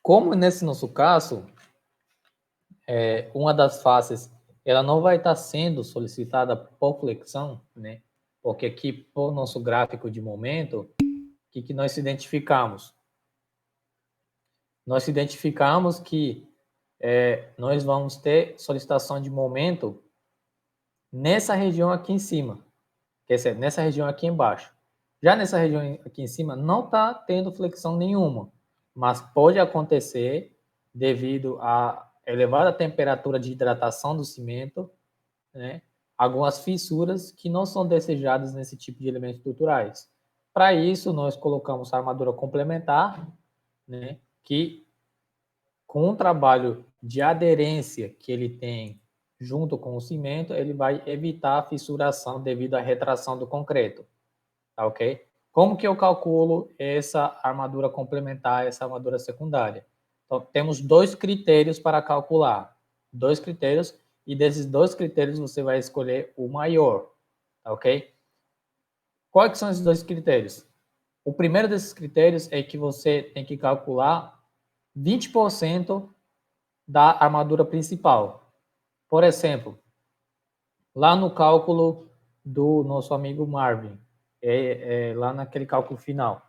Como nesse nosso caso, uma das faces ela não vai estar sendo solicitada por flexão, né? Porque aqui, por nosso gráfico de momento, o que nós identificamos? Nós identificamos que nós vamos ter solicitação de momento nessa região aqui em cima, quer dizer, nessa região aqui embaixo. Já nessa região aqui em cima não está tendo flexão nenhuma, mas pode acontecer devido à elevada temperatura de hidratação do cimento, né, algumas fissuras que não são desejadas nesse tipo de elementos estruturais. Para isso, nós colocamos a armadura complementar, né, que com o trabalho de aderência que ele tem junto com o cimento, ele vai evitar a fissuração devido à retração do concreto, tá ok? Como que eu calculo essa armadura complementar, essa armadura secundária? Então, temos dois critérios para calcular, dois critérios, e desses dois critérios você vai escolher o maior, tá ok? Quais são esses dois critérios? O primeiro desses critérios é que você tem que calcular 20% da armadura principal. Por exemplo, lá no cálculo do nosso amigo Marvin, lá naquele cálculo final,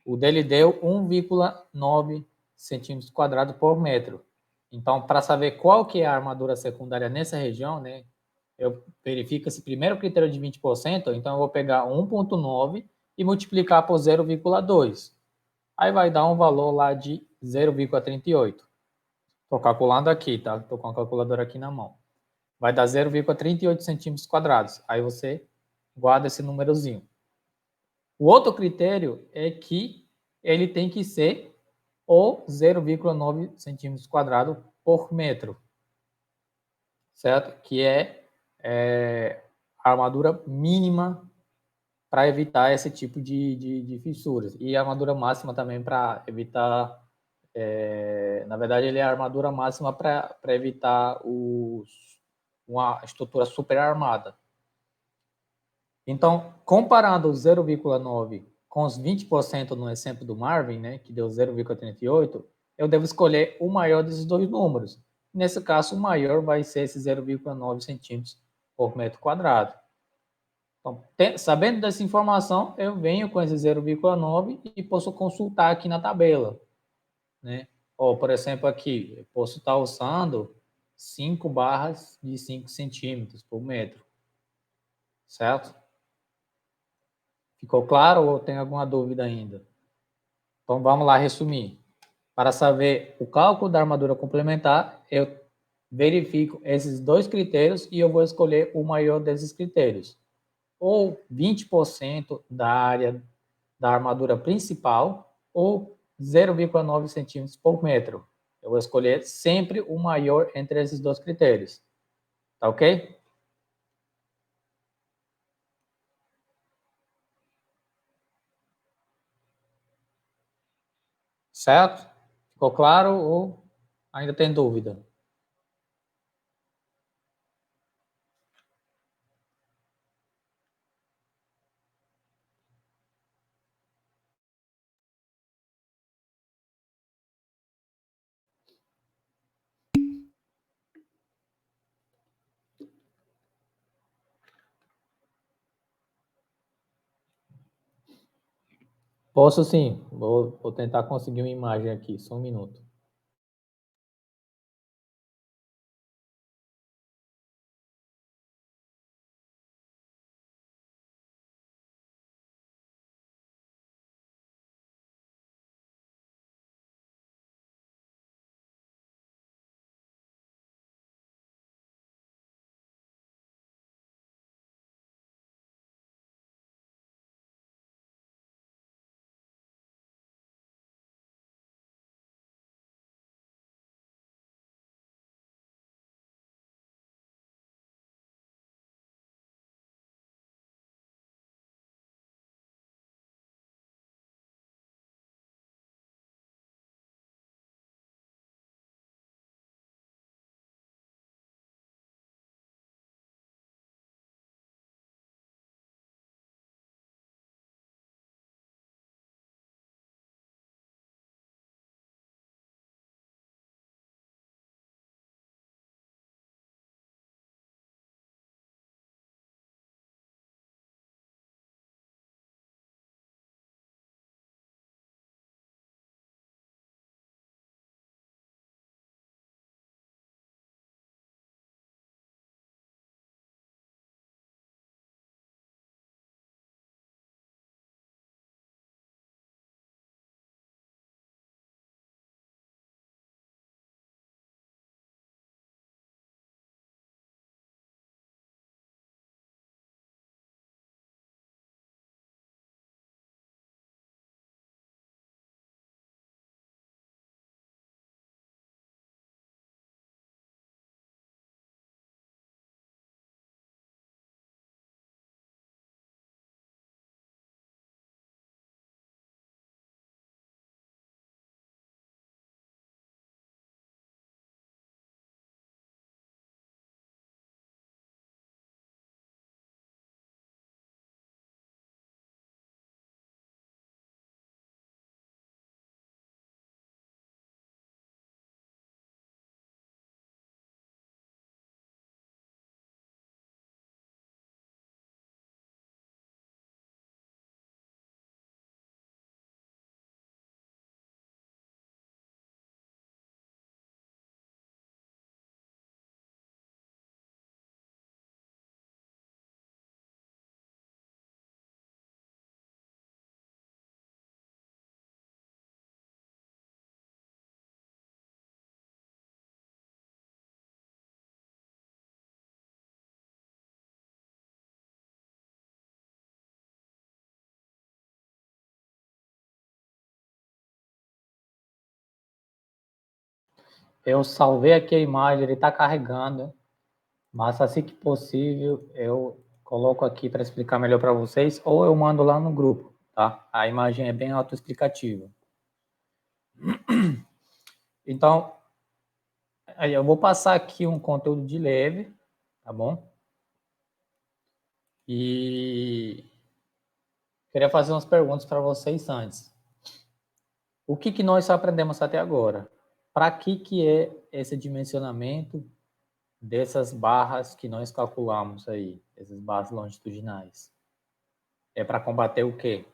o dele deu 1,9 centímetros quadrados por metro. Então, para saber qual que é a armadura secundária nessa região, né, eu verifico esse primeiro critério de 20%, então eu vou pegar 1,9 e multiplicar por 0,2. Aí vai dar um valor lá de 0,38. Estou calculando aqui, tá? Estou com a calculadora aqui na mão. Vai dar 0,38 centímetros quadrados. Aí você guarda esse númerozinho. O outro critério é que ele tem que ser o 0,9 centímetros quadrados por metro, certo? Que é a armadura mínima para evitar esse tipo de fissuras. E a armadura máxima também para evitar. Na verdade, ele é a armadura máxima para evitar uma estrutura super armada. Então, comparando o 0,9 com os 20% no exemplo do Marvin, né, que deu 0,38, eu devo escolher o maior desses dois números. Nesse caso, o maior vai ser esse 0,9 centímetros por metro quadrado. Então, sabendo dessa informação, eu venho com esse 0,9 e posso consultar aqui na tabela, né? Ou, por exemplo, aqui, eu posso estar usando 5 barras de 5 centímetros por metro, certo? Ficou claro ou tem alguma dúvida ainda? Então, vamos lá resumir. Para saber o cálculo da armadura complementar, eu verifico esses dois critérios e eu vou escolher o maior desses critérios. Ou 20% da área da armadura principal, ou 0,9 centímetros por metro. Eu vou escolher sempre o maior entre esses dois critérios. Tá ok? Certo? Ficou claro ou ainda tem dúvida? Posso sim. Vou tentar conseguir uma imagem aqui. Só um minuto. Eu salvei aqui a imagem, ele está carregando, mas assim que possível eu coloco aqui para explicar melhor para vocês, ou eu mando lá no grupo, tá? A imagem é bem autoexplicativa. Então, aí eu vou passar aqui um conteúdo de leve, tá bom? E queria fazer umas perguntas para vocês antes. O que nós aprendemos até agora? Para que é esse dimensionamento dessas barras que nós calculamos aí, essas barras longitudinais? É para combater o quê?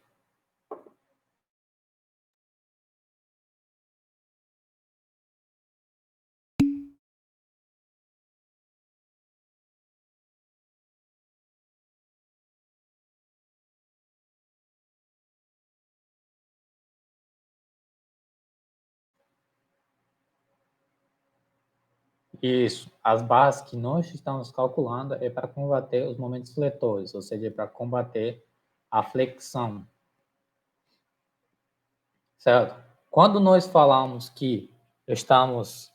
Isso. As barras que nós estamos calculando é para combater os momentos fletores, ou seja, para combater a flexão, certo? Quando nós falamos que estamos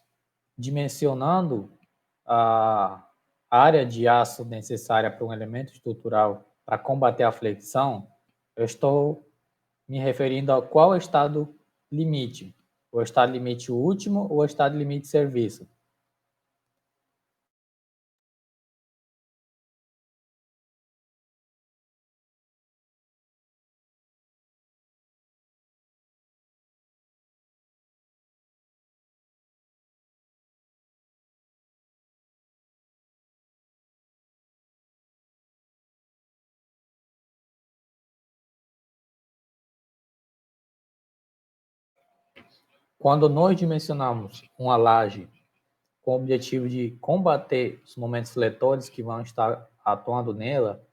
dimensionando a área de aço necessária para um elemento estrutural para combater a flexão, eu estou me referindo a qual estado limite? O estado limite último ou o estado limite de serviço? Quando nós dimensionamos uma laje com o objetivo de combater os momentos fletores que vão estar atuando nela,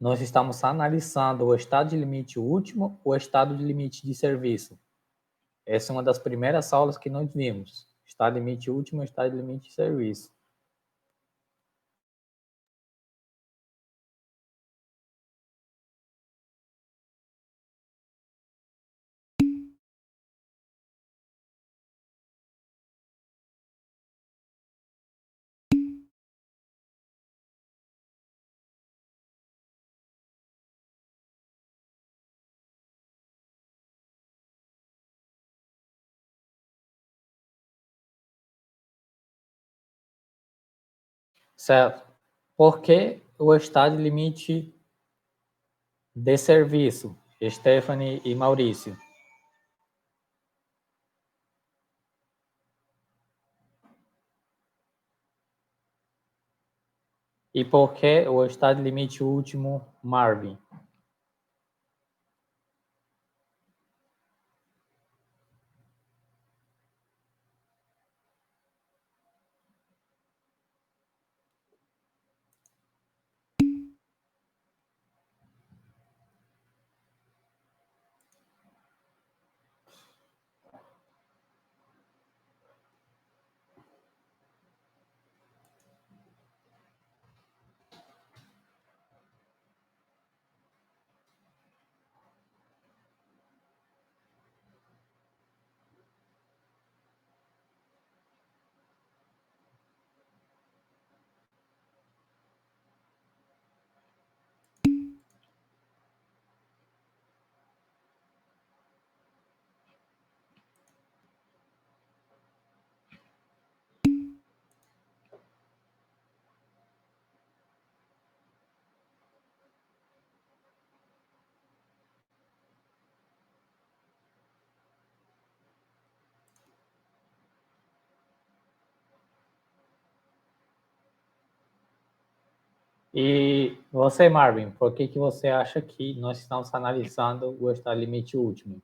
nós estamos analisando o estado de limite último ou o estado de limite de serviço. Essa é uma das primeiras aulas que nós vimos. Estado de limite último e estado de limite de serviço. Certo? Por que o estado de limite de serviço, Stephanie e Maurício? E por que o estado de limite último, Marvin? E você, Marvin, por que você acha que nós estamos analisando o estado limite último?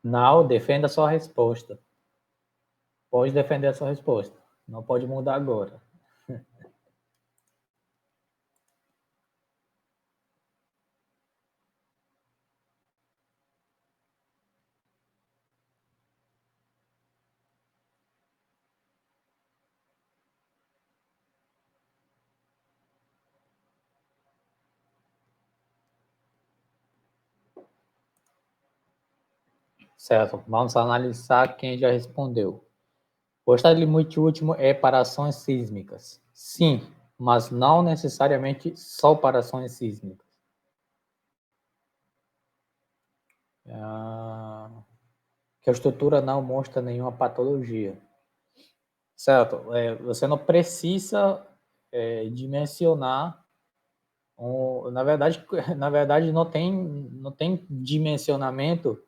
Não, defenda a sua resposta. Pode defender a sua resposta. Não pode mudar agora. Certo, vamos analisar quem já respondeu. O estado limite último é para ações sísmicas. Sim, mas não necessariamente só para ações sísmicas. Que a estrutura não mostra nenhuma patologia. Certo, você não precisa dimensionar. Na verdade não tem dimensionamento,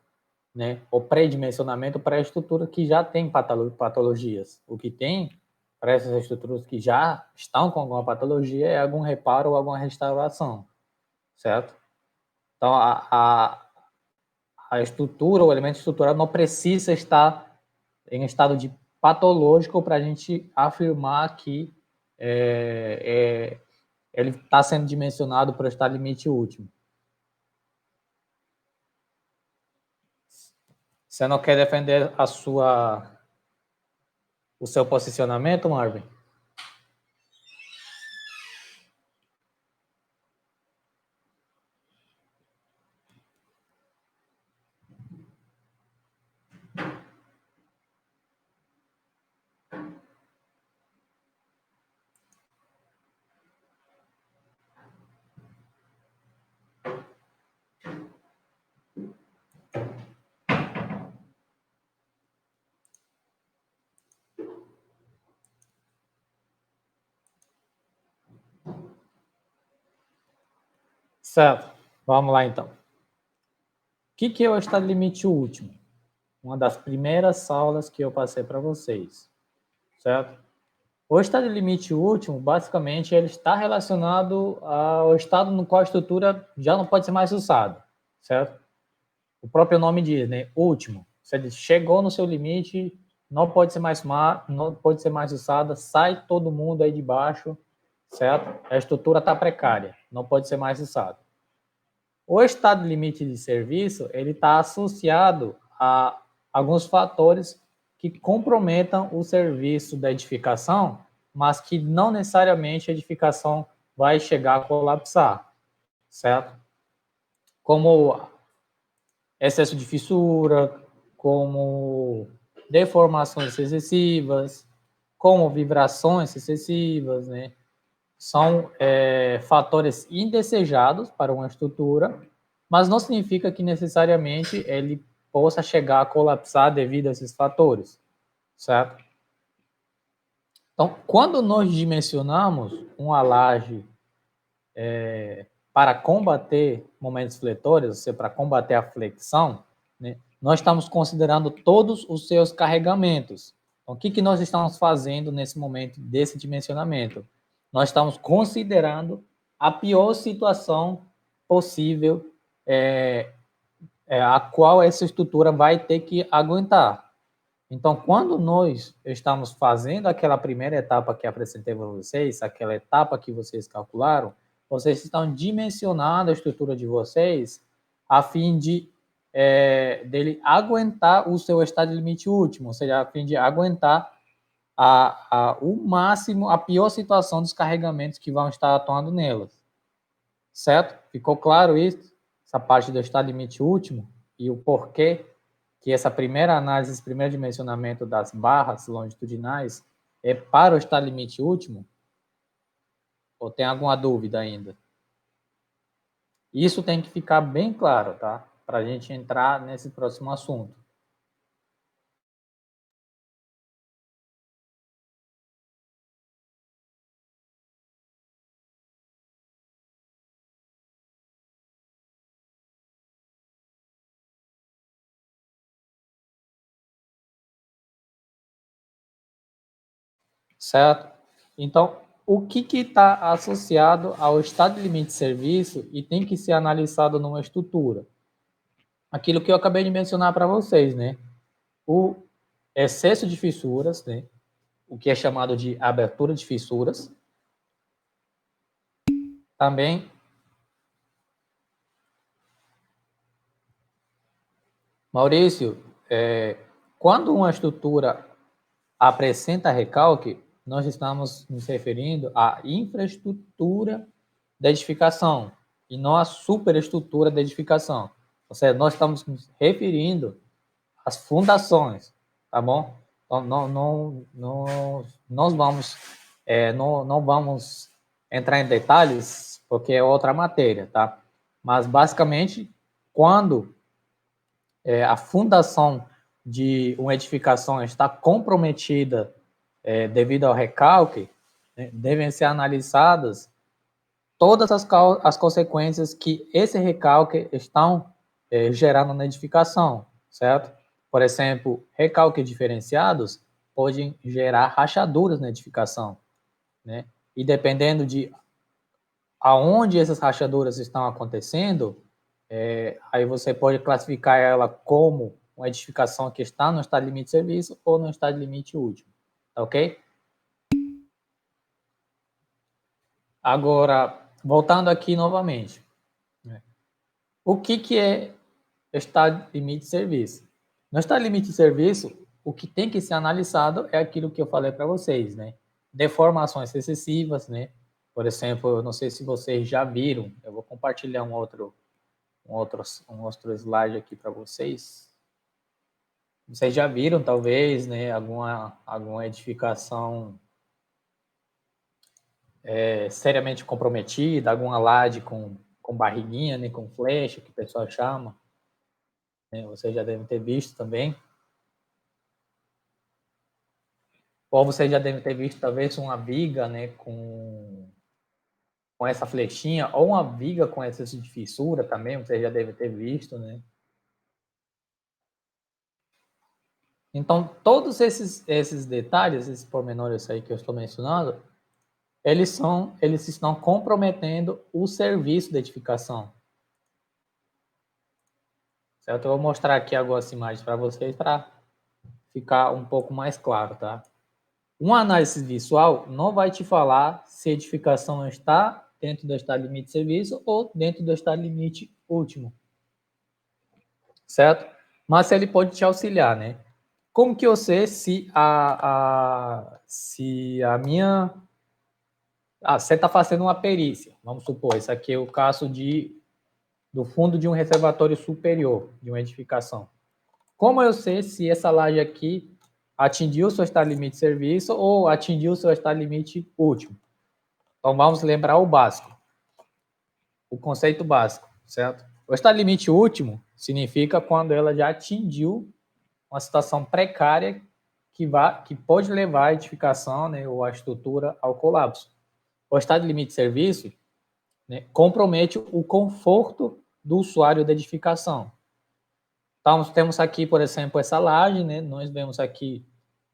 né, ou pré-dimensionamento para a estrutura que já tem patologias. O que tem para essas estruturas que já estão com alguma patologia é algum reparo ou alguma restauração, certo? Então, a estrutura, o elemento estrutural não precisa estar em estado de patológico para a gente afirmar que ele está sendo dimensionado para o estado limite último. Você não quer defender o seu posicionamento, Marvin? Certo. Vamos lá, então. O que é o estado limite último? Uma das primeiras aulas que eu passei para vocês, certo? O estado limite último, basicamente, ele está relacionado ao estado no qual a estrutura já não pode ser mais usada, certo? O próprio nome diz, né? Último. Você chegou no seu limite, não pode ser mais usada, sai todo mundo aí de baixo, certo? A estrutura está precária, não pode ser mais usada. O estado limite de serviço, ele está associado a alguns fatores que comprometam o serviço da edificação, mas que não necessariamente a edificação vai chegar a colapsar, certo? Como excesso de fissura, como deformações excessivas, como vibrações excessivas, né? São fatores indesejados para uma estrutura, mas não significa que necessariamente ele possa chegar a colapsar devido a esses fatores, certo? Então, quando nós dimensionamos uma laje para combater momentos fletórios, ou seja, para combater a flexão, né, nós estamos considerando todos os seus carregamentos. Então, o que nós estamos fazendo nesse momento desse dimensionamento? Nós estamos considerando a pior situação possível a qual essa estrutura vai ter que aguentar. Então, quando nós estamos fazendo aquela primeira etapa que apresentei para vocês, aquela etapa que vocês calcularam, vocês estão dimensionando a estrutura de vocês a fim de dele aguentar o seu estado de limite último, ou seja, a fim de aguentar o máximo, a pior situação dos carregamentos que vão estar atuando nelas. Certo? Ficou claro isso? Essa parte do estado limite último e o porquê que essa primeira análise, esse primeiro dimensionamento das barras longitudinais é para o estado limite último? Ou tem alguma dúvida ainda? Isso tem que ficar bem claro, tá? Para a gente entrar nesse próximo assunto. Certo? Então, o que está associado ao estado de limite de serviço e tem que ser analisado numa estrutura? Aquilo que eu acabei de mencionar para vocês, né? O excesso de fissuras, né? o que é chamado de abertura de fissuras. Também Maurício, quando uma estrutura apresenta recalque, nós estamos nos referindo à infraestrutura da edificação e não à superestrutura da edificação. Ou seja, nós estamos nos referindo às fundações, tá bom? Então, nós vamos, não vamos entrar em detalhes, porque é outra matéria, tá? Mas, basicamente, quando a fundação de uma edificação está comprometida devido ao recalque, né, devem ser analisadas todas as consequências que esse recalque estão gerando na edificação, certo? Por exemplo, recalques diferenciados podem gerar rachaduras na edificação, né? E dependendo de aonde essas rachaduras estão acontecendo, aí você pode classificar ela como uma edificação que está no estado de limite de serviço ou no estado de limite último, tá ok? Agora, voltando aqui novamente, né? O que é estado de limite de serviço? No estado de limite de serviço, o que tem que ser analisado é aquilo que eu falei para vocês, né? Deformações excessivas, né? Por exemplo, eu não sei se vocês já viram, eu vou compartilhar um outro slide aqui para vocês. Vocês já viram, talvez, né, alguma edificação seriamente comprometida, alguma laje com barriguinha, né, com flecha, que o pessoal chama. Né, vocês já devem ter visto também. Ou vocês já devem ter visto, talvez, uma viga, né, com essa flechinha, ou uma viga com essa de fissura também, vocês já devem ter visto, né. Então, todos esses detalhes, esses pormenores aí que eu estou mencionando, eles estão comprometendo o serviço de edificação. Certo? Eu vou mostrar aqui algumas imagens para vocês para ficar um pouco mais claro, tá? Uma análise visual não vai te falar se a edificação está dentro do estado limite de serviço ou dentro do estado limite último, certo? Mas ele pode te auxiliar, né? Como que eu sei se a minha... você está fazendo uma perícia, vamos supor, isso aqui é o caso do fundo de um reservatório superior de uma edificação. Como eu sei se essa laje aqui atingiu o seu estado limite de serviço ou atingiu o seu estado limite último? Então, vamos lembrar o básico, o conceito básico, certo? O estado limite último significa quando ela já atingiu uma situação precária que pode levar a edificação, né, ou a estrutura ao colapso. O estado de limite de serviço, né, compromete o conforto do usuário da edificação. Então, temos aqui, por exemplo, essa laje, né? Nós vemos aqui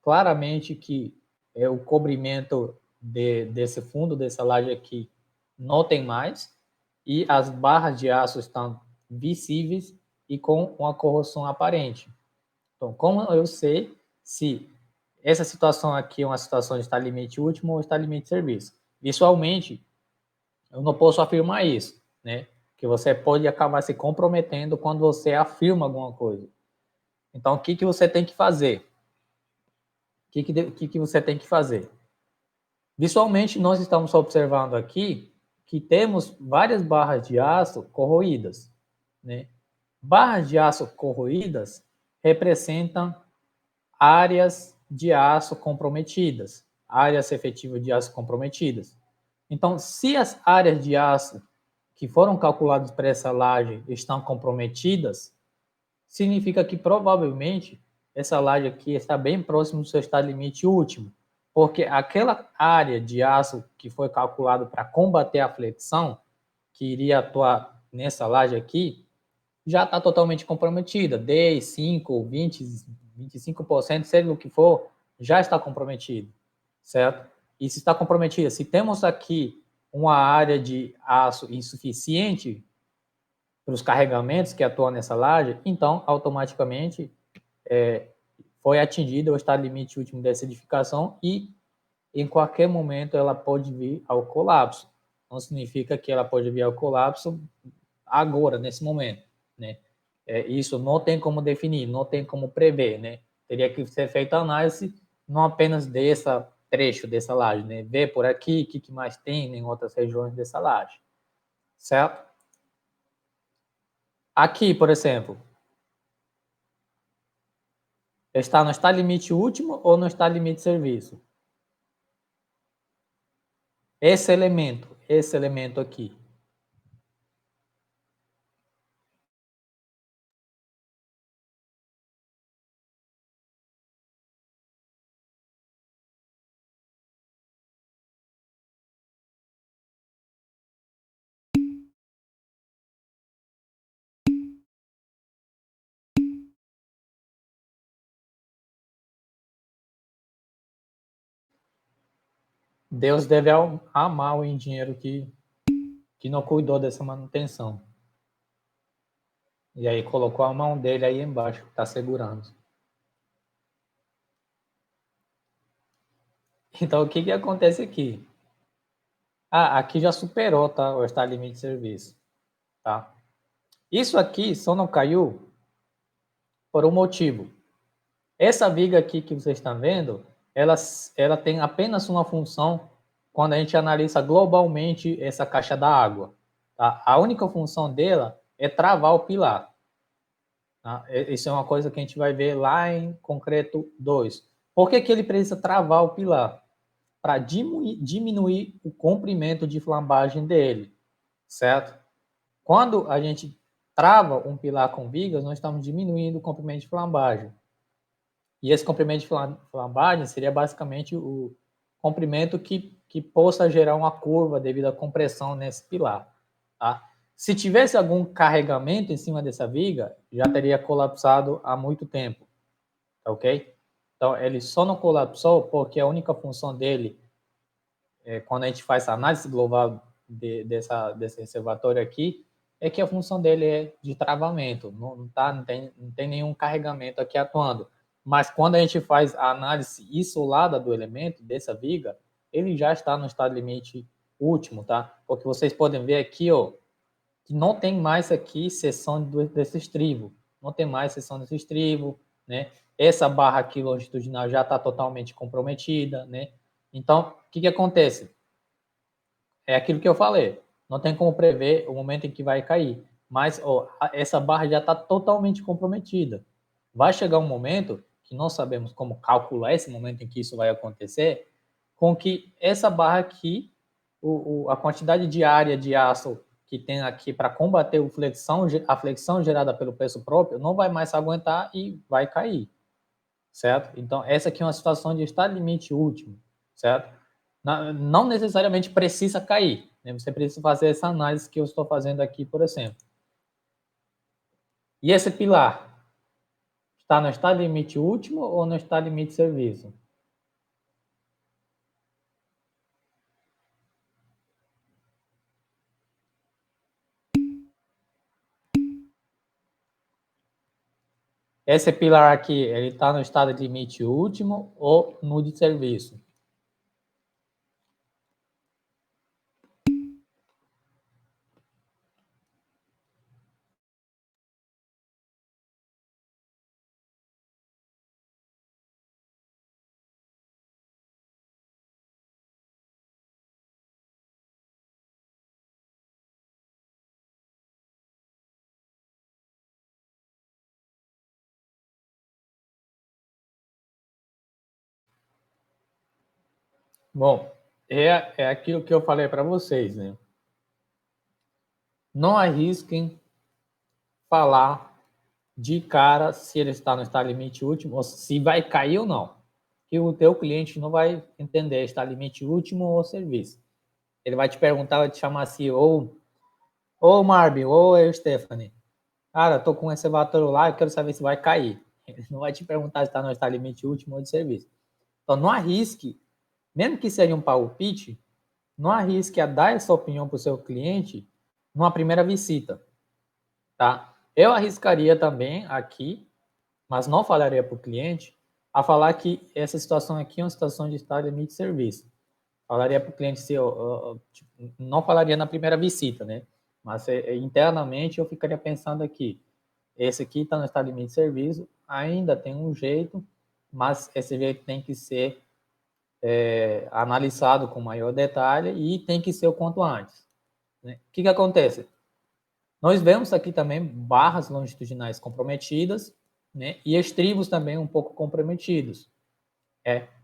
claramente que o cobrimento desse fundo, dessa laje aqui, não tem mais, e as barras de aço estão visíveis e com uma corrosão aparente. Então, como eu sei se essa situação aqui é uma situação de estado limite último ou estado limite de serviço? Visualmente, eu não posso afirmar isso, né? Que você pode acabar se comprometendo quando você afirma alguma coisa. Então, o que você tem que fazer? O que você tem que fazer? Visualmente, nós estamos observando aqui que temos várias barras de aço corroídas, né? Barras de aço corroídas representam áreas de aço comprometidas, áreas efetivas de aço comprometidas. Então, se as áreas de aço que foram calculadas para essa laje estão comprometidas, significa que provavelmente essa laje aqui está bem próximo do seu estado limite último, porque aquela área de aço que foi calculado para combater a flexão, que iria atuar nessa laje aqui, já está totalmente comprometida. 10, 5, 20, 25%, seja o que for, já está comprometido, certo? E se está comprometida, se temos aqui uma área de aço insuficiente para os carregamentos que atuam nessa laje, então automaticamente foi atingido o estado limite último dessa edificação e em qualquer momento ela pode vir ao colapso. Não significa que ela pode vir ao colapso agora, nesse momento, né? Isso não tem como definir, não tem como prever, né? Teria que ser feita análise não apenas dessa trecho dessa laje, né? Ver por aqui o que mais tem em outras regiões dessa laje, certo? Aqui, por exemplo, está no estado limite último ou no estado limite de serviço? Esse elemento aqui. Deus deve amar o engenheiro que não cuidou dessa manutenção. E aí colocou a mão dele aí embaixo, está segurando. Então, o que acontece aqui? Aqui já superou, tá? O estado limite de serviço, tá? Isso aqui só não caiu por um motivo. Essa viga aqui que vocês estão vendo, ela tem apenas uma função quando a gente analisa globalmente essa caixa da água. Tá? A única função dela é travar o pilar. Tá? Isso é uma coisa que a gente vai ver lá em concreto 2. Por que ele precisa travar o pilar? Para diminuir o comprimento de flambagem dele, certo? Quando a gente trava um pilar com vigas, nós estamos diminuindo o comprimento de flambagem. E esse comprimento de flambagem seria basicamente o comprimento que possa gerar uma curva devido à compressão nesse pilar. Tá? Se tivesse algum carregamento em cima dessa viga, já teria colapsado há muito tempo. Tá ok? Então, ele só não colapsou porque a única função dele, quando a gente faz a análise global desse reservatório aqui, é que a função dele é de travamento, não tem nenhum carregamento aqui atuando. Mas quando a gente faz a análise isolada do elemento, dessa viga, ele já está no estado limite último, tá? Porque vocês podem ver aqui, ó, que não tem mais aqui seção desse estribo, não tem mais seção desse estribo, né? Essa barra aqui longitudinal já está totalmente comprometida, né? Então, o que acontece? É aquilo que eu falei, não tem como prever o momento em que vai cair, mas ó, essa barra já está totalmente comprometida. Vai chegar um momento que não sabemos como calcular esse momento em que isso vai acontecer, com que essa barra aqui, a quantidade de área de aço que tem aqui para combater a flexão gerada pelo peso próprio, não vai mais aguentar e vai cair, certo? Então, essa aqui é uma situação de estado limite último, certo? Não necessariamente precisa cair, né? Você precisa fazer essa análise que eu estou fazendo aqui, por exemplo. E esse pilar está no estado limite último ou no estado limite de serviço? Esse pilar aqui, ele está no estado limite último ou no de serviço? Bom, é aquilo que eu falei para vocês, né? Não arrisquem falar de cara se ele está no estado limite último ou se vai cair ou não. Que o teu cliente não vai entender está limite último ou serviço. Ele vai te perguntar, vai te chamar assim, ou Marvin, ou eu, Stephanie. Cara, tô com um reservatório lá e quero saber se vai cair. Ele não vai te perguntar se está no estado limite último ou de serviço. Então, não arrisque, mesmo que seja um palpite, não arrisque a dar essa opinião para o seu cliente numa primeira visita, tá? Eu arriscaria também aqui, mas não falaria para o cliente, a falar que essa situação aqui é uma situação de estado limite de serviço. Falaria para o cliente se tipo, não falaria na primeira visita, né? Mas internamente eu ficaria pensando aqui, esse aqui está no estado limite de serviço, ainda tem um jeito, mas esse jeito tem que ser analisado com maior detalhe e tem que ser o quanto antes. Né? O que acontece? Nós vemos aqui também barras longitudinais comprometidas, né? E estribos também um pouco comprometidos.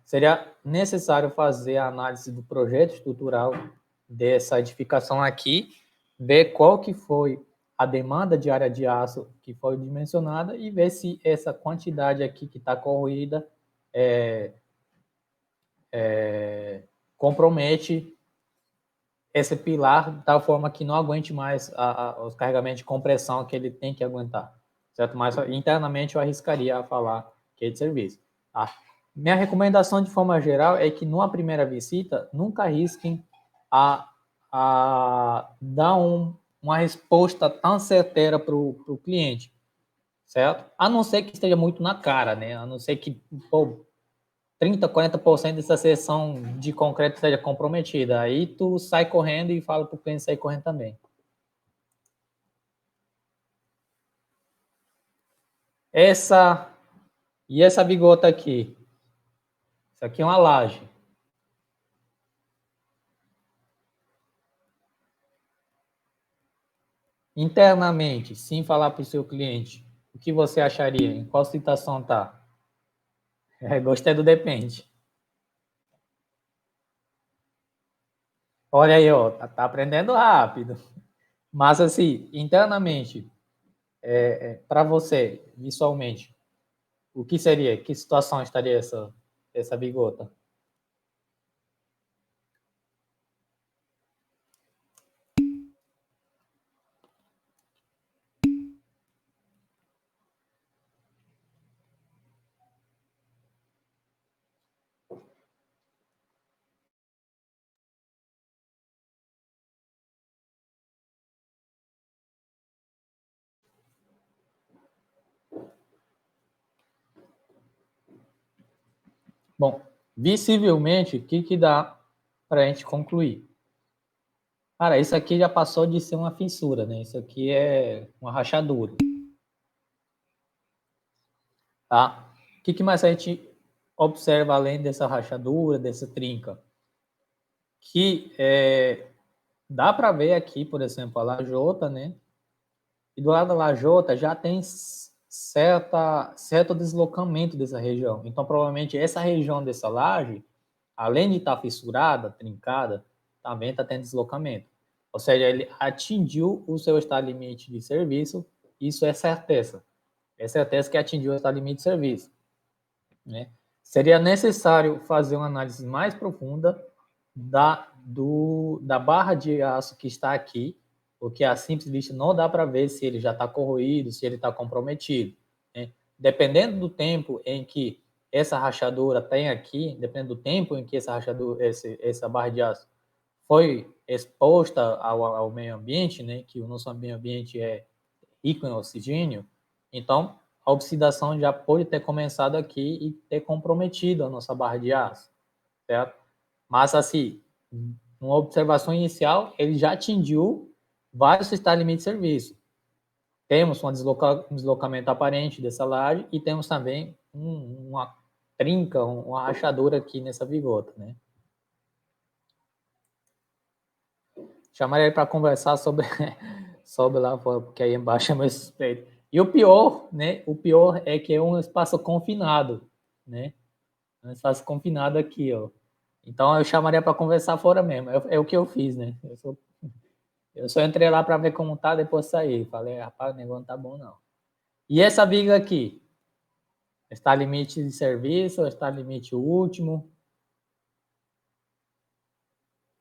Seria necessário fazer a análise do projeto estrutural dessa edificação aqui, ver qual que foi a demanda de área de aço que foi dimensionada e ver se essa quantidade aqui que está corroída compromete esse pilar de tal forma que não aguente mais os carregamentos de compressão que ele tem que aguentar, certo? Mas internamente eu arriscaria a falar que é de serviço. Tá? Minha recomendação de forma geral é que numa primeira visita nunca arrisquem a dar uma resposta tão certeira para o cliente, certo? A não ser que esteja muito na cara, né? A não ser que, pô, 30, 40% dessa seção de concreto esteja comprometida. Aí tu sai correndo e fala para o cliente sair correndo também. Essa bigota aqui? Isso aqui é uma laje. Internamente, sem falar para o seu cliente, o que você acharia? Em qual situação tá? Gostei do depende. Olha aí, ó, tá aprendendo rápido. Mas assim, internamente, para você, visualmente, o que seria? Que situação estaria essa bigota? Bom, visivelmente, o que dá para a gente concluir? Cara, isso aqui já passou de ser uma fissura, né? Isso aqui é uma rachadura, tá? O que mais a gente observa além dessa rachadura, dessa trinca? Que dá para ver aqui, por exemplo, a lajota, né? E do lado da lajota já tem certo deslocamento dessa região. Então, provavelmente, essa região dessa laje, além de estar fissurada, trincada, também está tendo deslocamento. Ou seja, ele atingiu o seu estado limite de serviço, isso é certeza. É certeza que atingiu o estado limite de serviço. Né? Seria necessário fazer uma análise mais profunda da barra de aço que está aqui, porque a simples vista não dá para ver se ele já está corroído, se ele está comprometido. Né? Dependendo do tempo em que essa rachadura tem aqui, dependendo do tempo em que essa rachadura, essa barra de aço foi exposta ao meio ambiente, né, que o nosso meio ambiente é rico em oxigênio, então a oxidação já pode ter começado aqui e ter comprometido a nossa barra de aço, certo? Mas, assim, uma observação inicial, ele já atingiu vários estados limites de serviço. Temos um deslocamento aparente dessa laje e temos também uma trinca, uma rachadura aqui nessa vigota, né? Chamaria ele para conversar sobre, sobre lá fora, porque aí embaixo é mais suspeito. E o pior, né? O pior é que é um espaço confinado, né? Um espaço confinado aqui, ó. Então eu chamaria para conversar fora mesmo. É o que eu fiz, né? Eu só entrei lá para ver como tá, depois saí. Falei, rapaz, o negócio não tá bom, não. E essa viga aqui? Está limite de serviço ou está limite último?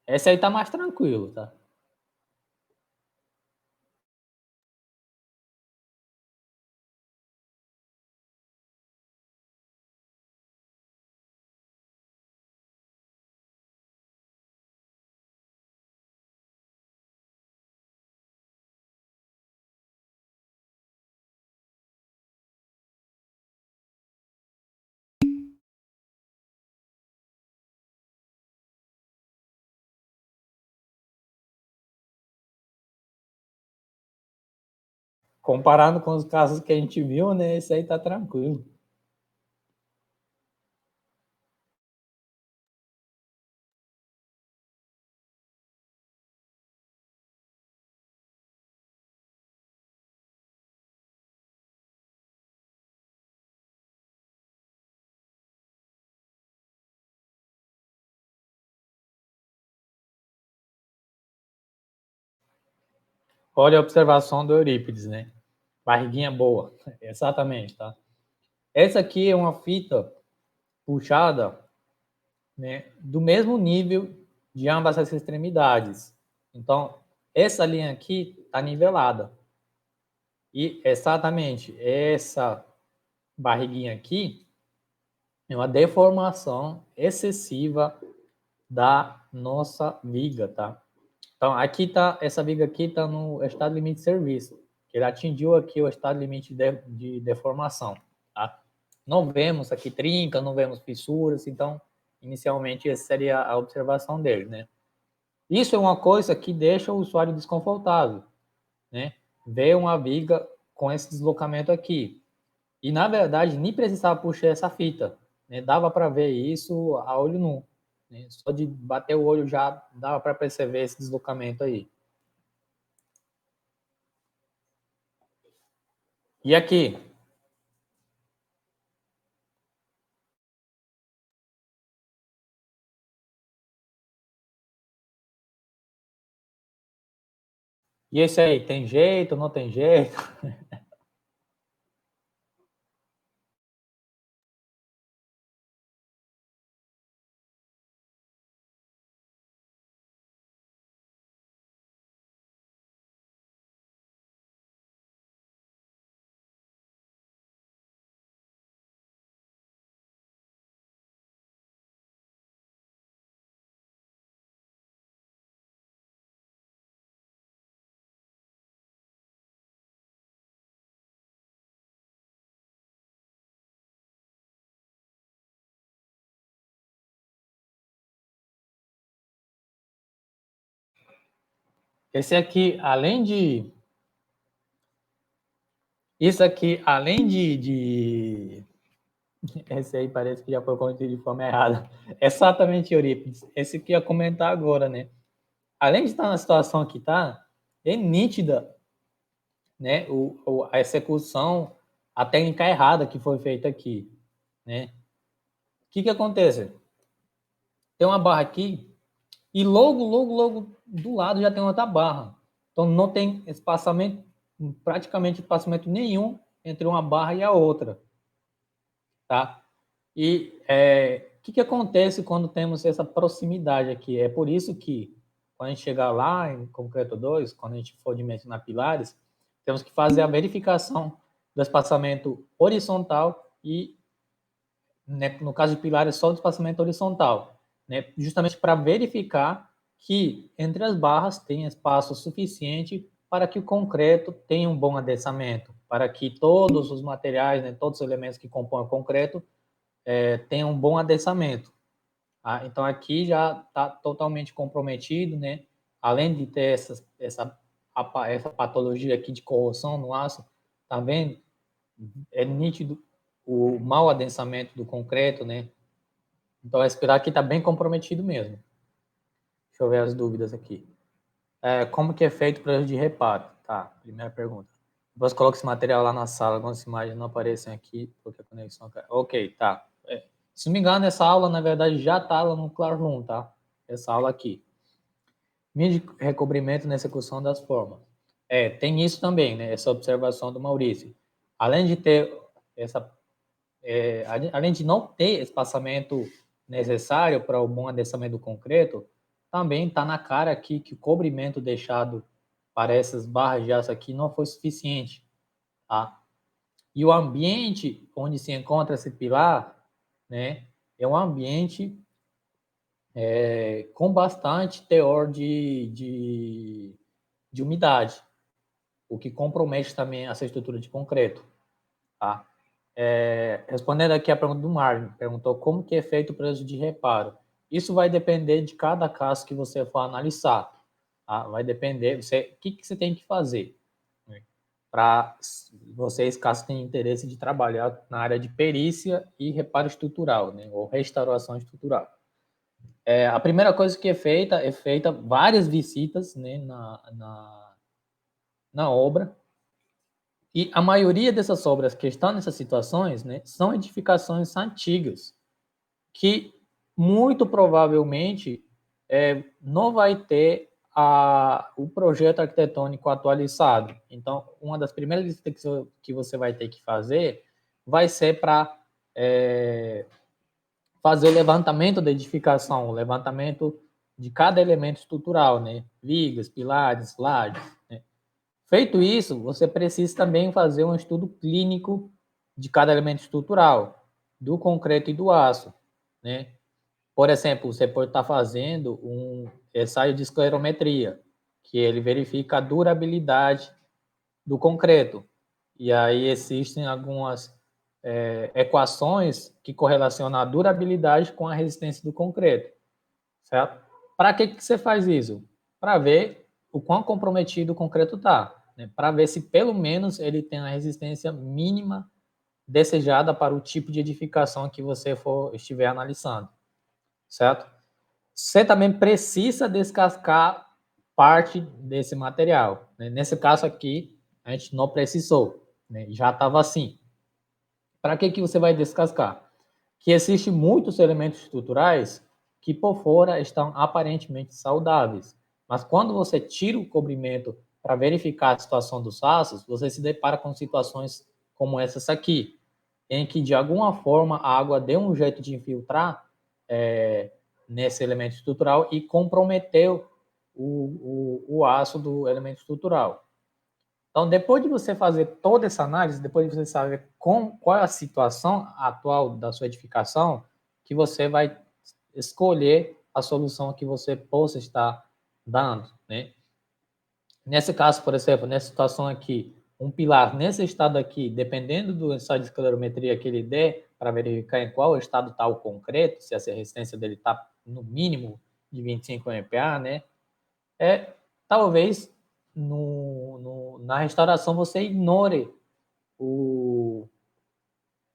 Essa aí tá mais tranquilo, tá? comparando com os casos que a gente viu, né? Esse aí tá tranquilo. Olha a observação do Eurípides, né? Barriguinha boa, exatamente, tá? Essa aqui é uma fita puxada, né, do mesmo nível de ambas as extremidades. Então, essa linha aqui está nivelada. E exatamente essa barriguinha aqui é uma deformação excessiva da nossa viga, tá? Então, aqui tá, essa viga aqui está no estado limite de serviço, que ele atingiu aqui o estado limite de deformação, tá? Não vemos aqui trinca, não vemos fissuras, então, inicialmente, essa seria a observação dele, né? Isso é uma coisa que deixa o usuário desconfortável, né? Ver uma viga com esse deslocamento aqui. E, na verdade, nem precisava puxar essa fita, né? Dava para ver isso a olho nu, né? Só de bater o olho já dava para perceber esse deslocamento aí. E aqui? E esse aí, tem jeito, não tem jeito? Esse aqui, além de... Isso aqui, além esse aí parece que já foi cometido de forma errada. Exatamente, Eurípides. Esse que eu ia comentar agora, né? Além de estar na situação que está, é nítida, né? A execução, a técnica errada que foi feita aqui, né? O que acontece? Tem uma barra aqui e logo do lado já tem outra barra. Então não tem espaçamento, praticamente espaçamento nenhum entre uma barra e a outra, tá? E o que acontece quando temos essa proximidade aqui? É por isso que quando a gente chegar lá em concreto 2, quando a gente for dimensionar pilares, temos que fazer a verificação do espaçamento horizontal e, né, no caso de pilares, só do espaçamento horizontal, né, justamente para verificar que entre as barras tem espaço suficiente para que o concreto tenha um bom adensamento, para que todos os materiais, né, todos os elementos que compõem o concreto tenham um bom adensamento. Tá? Então aqui já está totalmente comprometido, né? Além de ter essa patologia aqui de corrosão no aço, tá vendo? É nítido o mau adensamento do concreto, né? Então, a espiral aqui está bem comprometido mesmo. Deixa eu ver as dúvidas aqui. Como que é feito o projeto de reparo? Tá, primeira pergunta. Depois coloca esse material lá na sala, algumas imagens não aparecem aqui, porque a conexão... Ok, tá. Se não me engano, essa aula, na verdade, já está lá no Classroom, tá? Essa aula aqui. Mídia de recobrimento na execução das formas. Tem isso também, né? Essa observação do Maurício. Além de ter essa além de não ter espaçamento necessário para o bom adensamento do concreto, também está na cara aqui que o cobrimento deixado para essas barras de aço aqui não foi suficiente, tá? E o ambiente onde se encontra esse pilar, né, é um ambiente com bastante teor de umidade, o que compromete também essa estrutura de concreto, tá? Respondendo aqui a pergunta do Marvin, perguntou como que é feito o preço de reparo. Isso vai depender de cada caso que você for analisar. Tá? Vai depender, o que você tem que fazer. para vocês, caso tenham interesse de trabalhar na área de perícia e reparo estrutural, né, ou restauração estrutural. A primeira coisa que é feita várias visitas, né, na obra, e a maioria dessas obras que estão nessas situações, né, são edificações antigas, que muito provavelmente não vai ter o projeto arquitetônico atualizado. Então, uma das primeiras visitas que você vai ter que fazer vai ser para fazer o levantamento da edificação, o levantamento de cada elemento estrutural, né? Vigas, pilares, lajes, né? Feito isso, você precisa também fazer um estudo clínico de cada elemento estrutural, do concreto e do aço, né? Por exemplo, você pode estar fazendo um ensaio de esclerometria, que ele verifica a durabilidade do concreto. E aí existem algumas equações que correlacionam a durabilidade com a resistência do concreto, certo? Para que você faz isso? Para ver o quão comprometido o concreto está, né? Para ver se pelo menos ele tem a resistência mínima desejada para o tipo de edificação que você estiver analisando, certo? Você também precisa descascar parte desse material, né? Nesse caso aqui, a gente não precisou, né? Já estava assim. Para que você vai descascar? Que existem muitos elementos estruturais que por fora estão aparentemente saudáveis, mas quando você tira o cobrimento para verificar a situação dos aços, você se depara com situações como essas aqui, em que de alguma forma a água deu um jeito de infiltrar nesse elemento estrutural e comprometeu o aço do elemento estrutural. Então, depois de você fazer toda essa análise, depois de você saber qual é a situação atual da sua edificação, que você vai escolher a solução que você possa estar dando, né? Nesse caso, por exemplo, nessa situação aqui, um pilar nesse estado aqui, dependendo do ensaio de esclerometria que ele der, para verificar em qual estado está o concreto, se essa resistência dele está no mínimo de 25 MPa, né? Talvez na restauração você ignore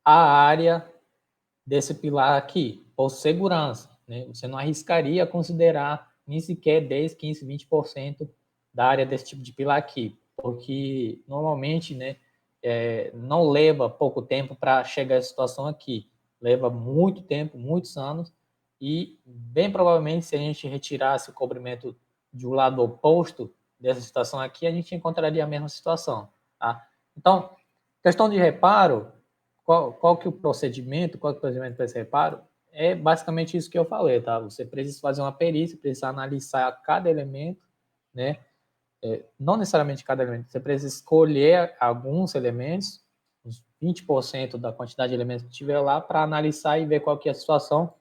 a área desse pilar aqui, por segurança, né? Você não arriscaria considerar nem sequer 10, 15, 20% da área desse tipo de pilar aqui, porque normalmente, né, não leva pouco tempo para chegar a essa situação aqui, leva muito tempo, muitos anos, e bem provavelmente se a gente retirasse o cobrimento de um lado oposto dessa situação aqui, a gente encontraria a mesma situação, tá? Então, questão de reparo, qual que é o procedimento, qual que é o procedimento para esse reparo? É basicamente isso que eu falei, tá? Você precisa fazer uma perícia, precisa analisar cada elemento, né? Não necessariamente cada elemento, você precisa escolher alguns elementos, uns 20% da quantidade de elementos que tiver lá, para analisar e ver qual que é a situação.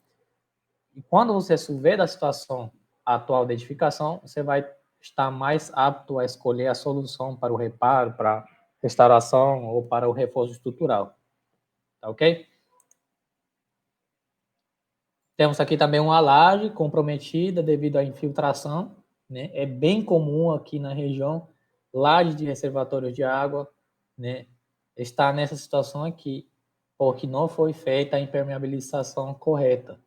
E quando você souber da situação atual da edificação, você vai estar mais apto a escolher a solução para o reparo, para a restauração ou para o reforço estrutural. Tá ok? Temos aqui também uma laje comprometida devido à infiltração, né? É bem comum aqui na região, laje de reservatórios de água, né? Está nessa situação aqui, porque não foi feita a impermeabilização correta.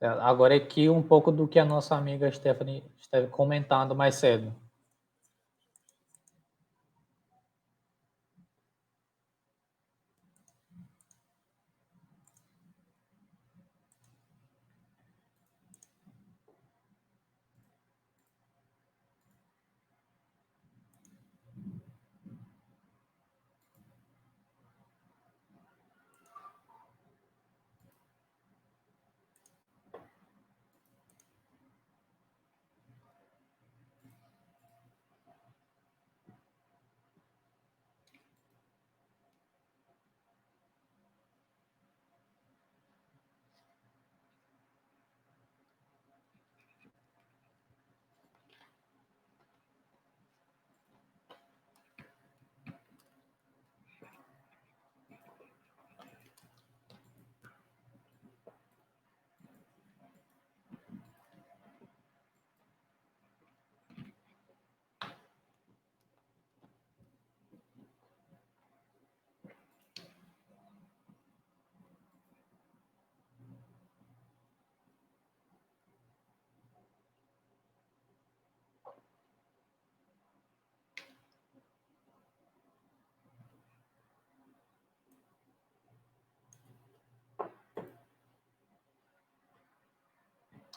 Agora aqui um pouco do que a nossa amiga Stephanie esteve comentando mais cedo.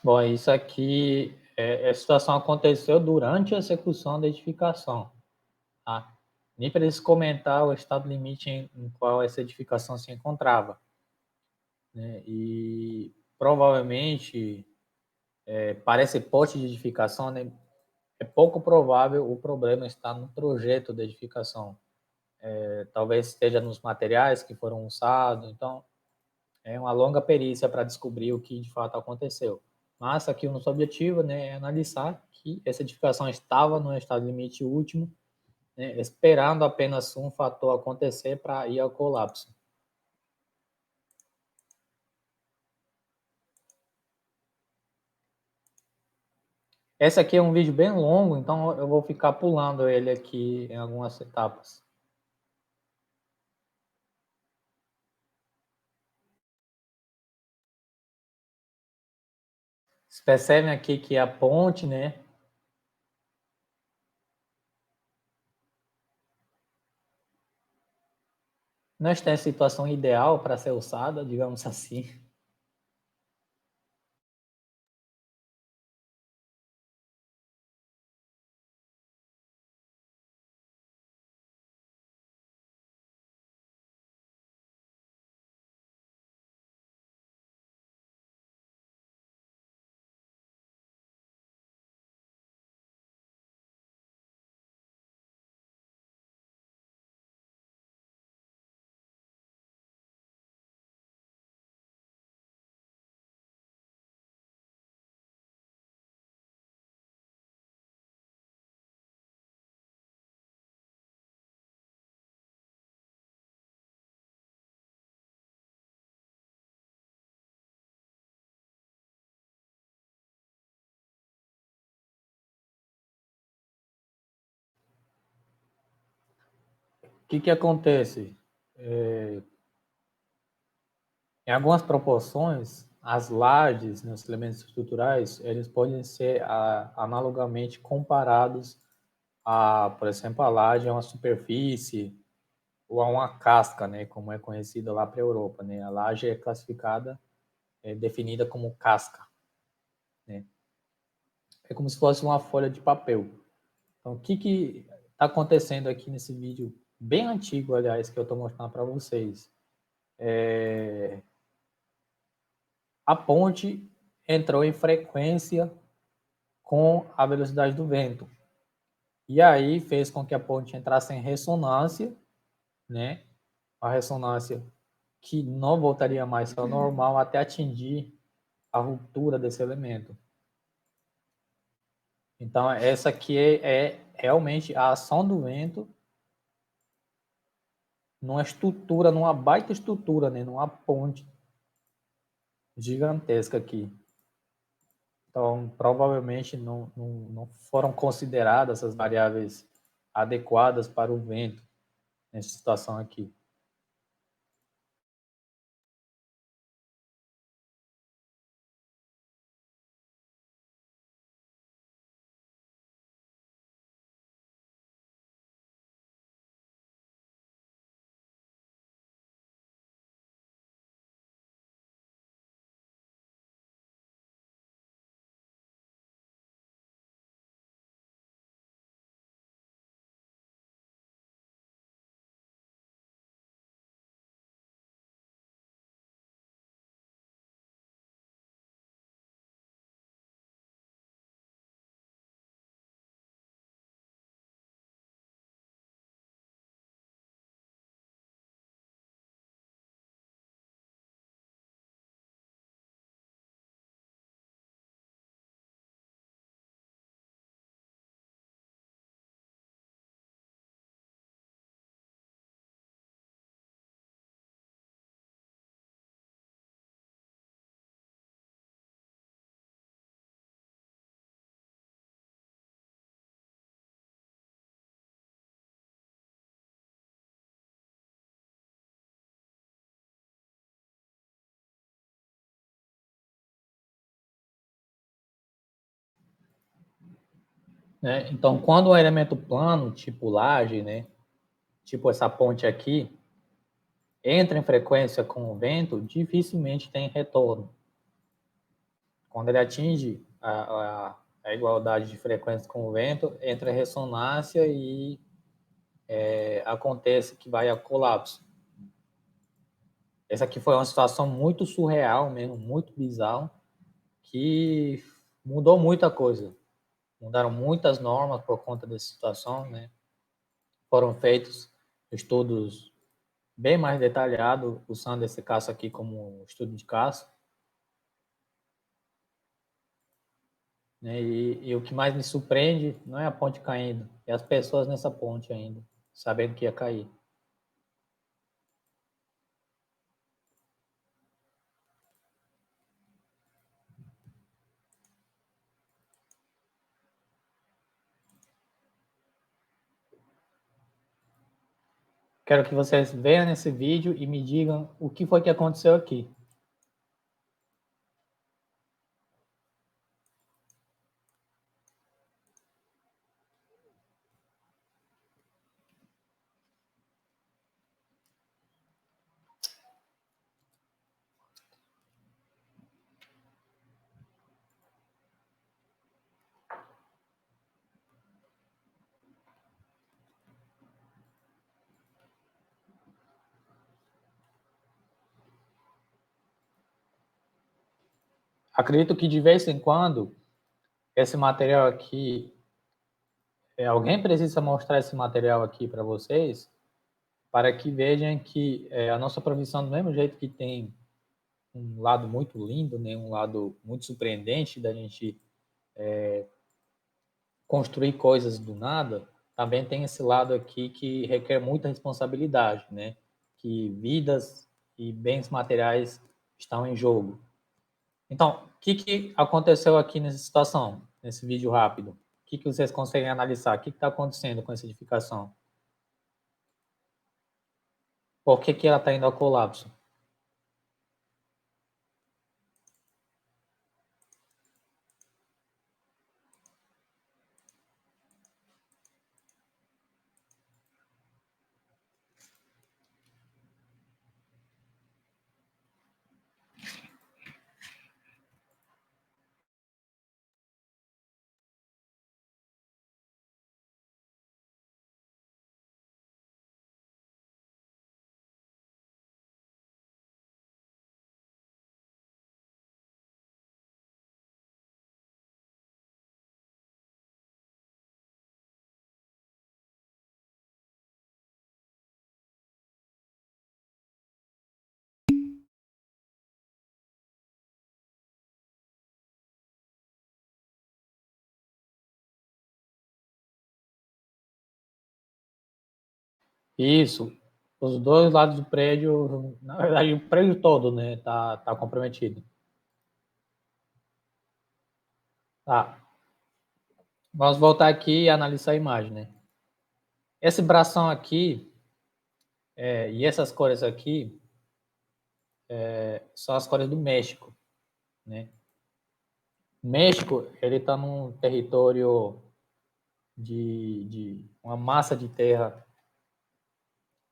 Bom, isso aqui, a situação aconteceu durante a execução da edificação. Tá? Nem precisa comentar o estado limite em qual essa edificação se encontrava. Né? E provavelmente, para esse pote de edificação, né, é pouco provável o problema estar no projeto da edificação. Talvez esteja nos materiais que foram usados. Então, é uma longa perícia para descobrir o que de fato aconteceu. Mas aqui o nosso objetivo, né, é analisar que essa edificação estava no estado limite último, né, esperando apenas um fator acontecer para ir ao colapso. Esse aqui é um vídeo bem longo, então eu vou ficar pulando ele aqui em algumas etapas. Vocês percebem aqui que a ponte, né, não está em situação ideal para ser usada, digamos assim. O que acontece? Em algumas proporções, as lajes, né, os elementos estruturais, eles podem ser analogamente comparados a, por exemplo, a laje a uma superfície ou a uma casca, né, como é conhecida lá para a Europa. Né? A laje é classificada, definida como casca. Né? É como se fosse uma folha de papel. Então, o que está acontecendo aqui nesse vídeo bem antigo, aliás, que eu estou mostrando para vocês? A ponte entrou em frequência com a velocidade do vento. E aí fez com que a ponte entrasse em ressonância, né? A ressonância que não voltaria mais ao normal até atingir a ruptura desse elemento. Então, essa aqui é realmente a ação do vento numa estrutura, numa baita estrutura, né? Numa ponte gigantesca aqui. Então, provavelmente não foram consideradas as variáveis adequadas para o vento nessa situação aqui. Né? Então, quando um elemento plano, tipo laje, né, tipo essa ponte aqui, entra em frequência com o vento, dificilmente tem retorno. Quando ele atinge a igualdade de frequência com o vento, entra em ressonância e acontece que vai a colapso. Essa aqui foi uma situação muito surreal mesmo, muito bizarra, que mudou muita coisa. Mudaram muitas normas por conta dessa situação, né? Foram feitos estudos bem mais detalhados, usando esse caso aqui como estudo de caso. Né? E o que mais me surpreende não é a ponte caindo, é as pessoas nessa ponte ainda, sabendo que ia cair. Quero que vocês vejam nesse vídeo e me digam o que foi que aconteceu aqui. Acredito que de vez em quando esse material aqui, alguém precisa mostrar esse material aqui para vocês, para que vejam que a nossa profissão, do mesmo jeito que tem um lado muito lindo, né, um lado muito surpreendente da gente construir coisas do nada, também tem esse lado aqui que requer muita responsabilidade, né? Que vidas e bens materiais estão em jogo. Então, o que aconteceu aqui nessa situação, nesse vídeo rápido? O que vocês conseguem analisar? O que está acontecendo com essa edificação? Por que ela está indo ao colapso? Isso, os dois lados do prédio, na verdade, o prédio todo, né, tá comprometido. Tá, vamos voltar aqui e analisar a imagem, né? Esse bração aqui e essas cores aqui são as cores do México, né? O México, ele está num território de uma massa de terra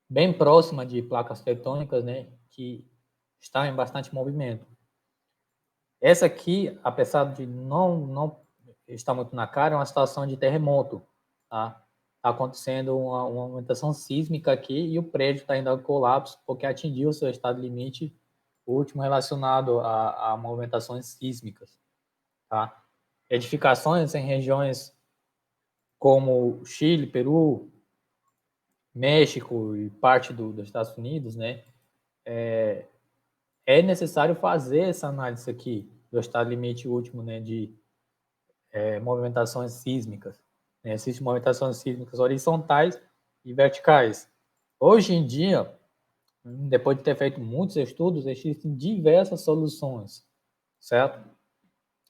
bem próxima de placas tectônicas, né? Que está em bastante movimento. Essa aqui, apesar de não estar muito na cara, é uma situação de terremoto, tá? Está acontecendo uma aumentação sísmica aqui e o prédio está indo ao colapso porque atingiu o seu estado limite último relacionado a movimentações sísmicas, tá? Edificações em regiões como Chile, Peru, México e parte dos Estados Unidos, né? É necessário fazer essa análise aqui do estado limite último, né, de movimentações sísmicas. Né? Existem movimentações sísmicas horizontais e verticais. Hoje em dia, depois de ter feito muitos estudos, existem diversas soluções, certo?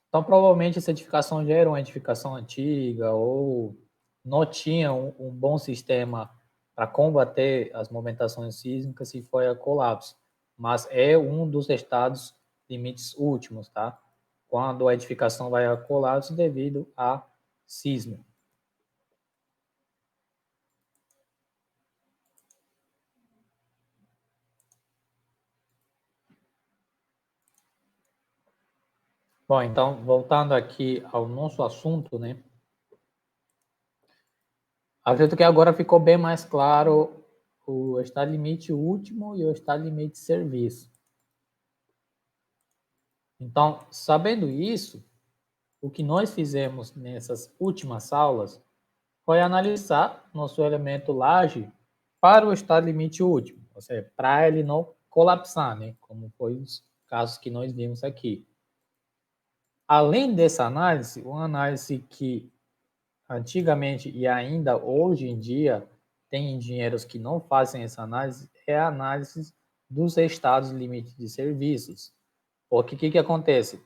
Então, provavelmente, essa edificação já era uma edificação antiga ou não tinha um bom sistema para combater as movimentações sísmicas e foi a colapso. Mas é um dos estados limites últimos, tá? Quando a edificação vai a colapso devido a sismo. Bom, então, voltando aqui ao nosso assunto, né? Acredito que agora ficou bem mais claro o estado limite último e o estado limite de serviço. Então, sabendo isso, o que nós fizemos nessas últimas aulas foi analisar nosso elemento laje para o estado limite último, ou seja, para ele não colapsar, né? Como foi os casos que nós vimos aqui. Além dessa análise, uma análise que antigamente e ainda hoje em dia tem engenheiros que não fazem essa análise, é a análise dos estados limite de serviços. Porque o que acontece?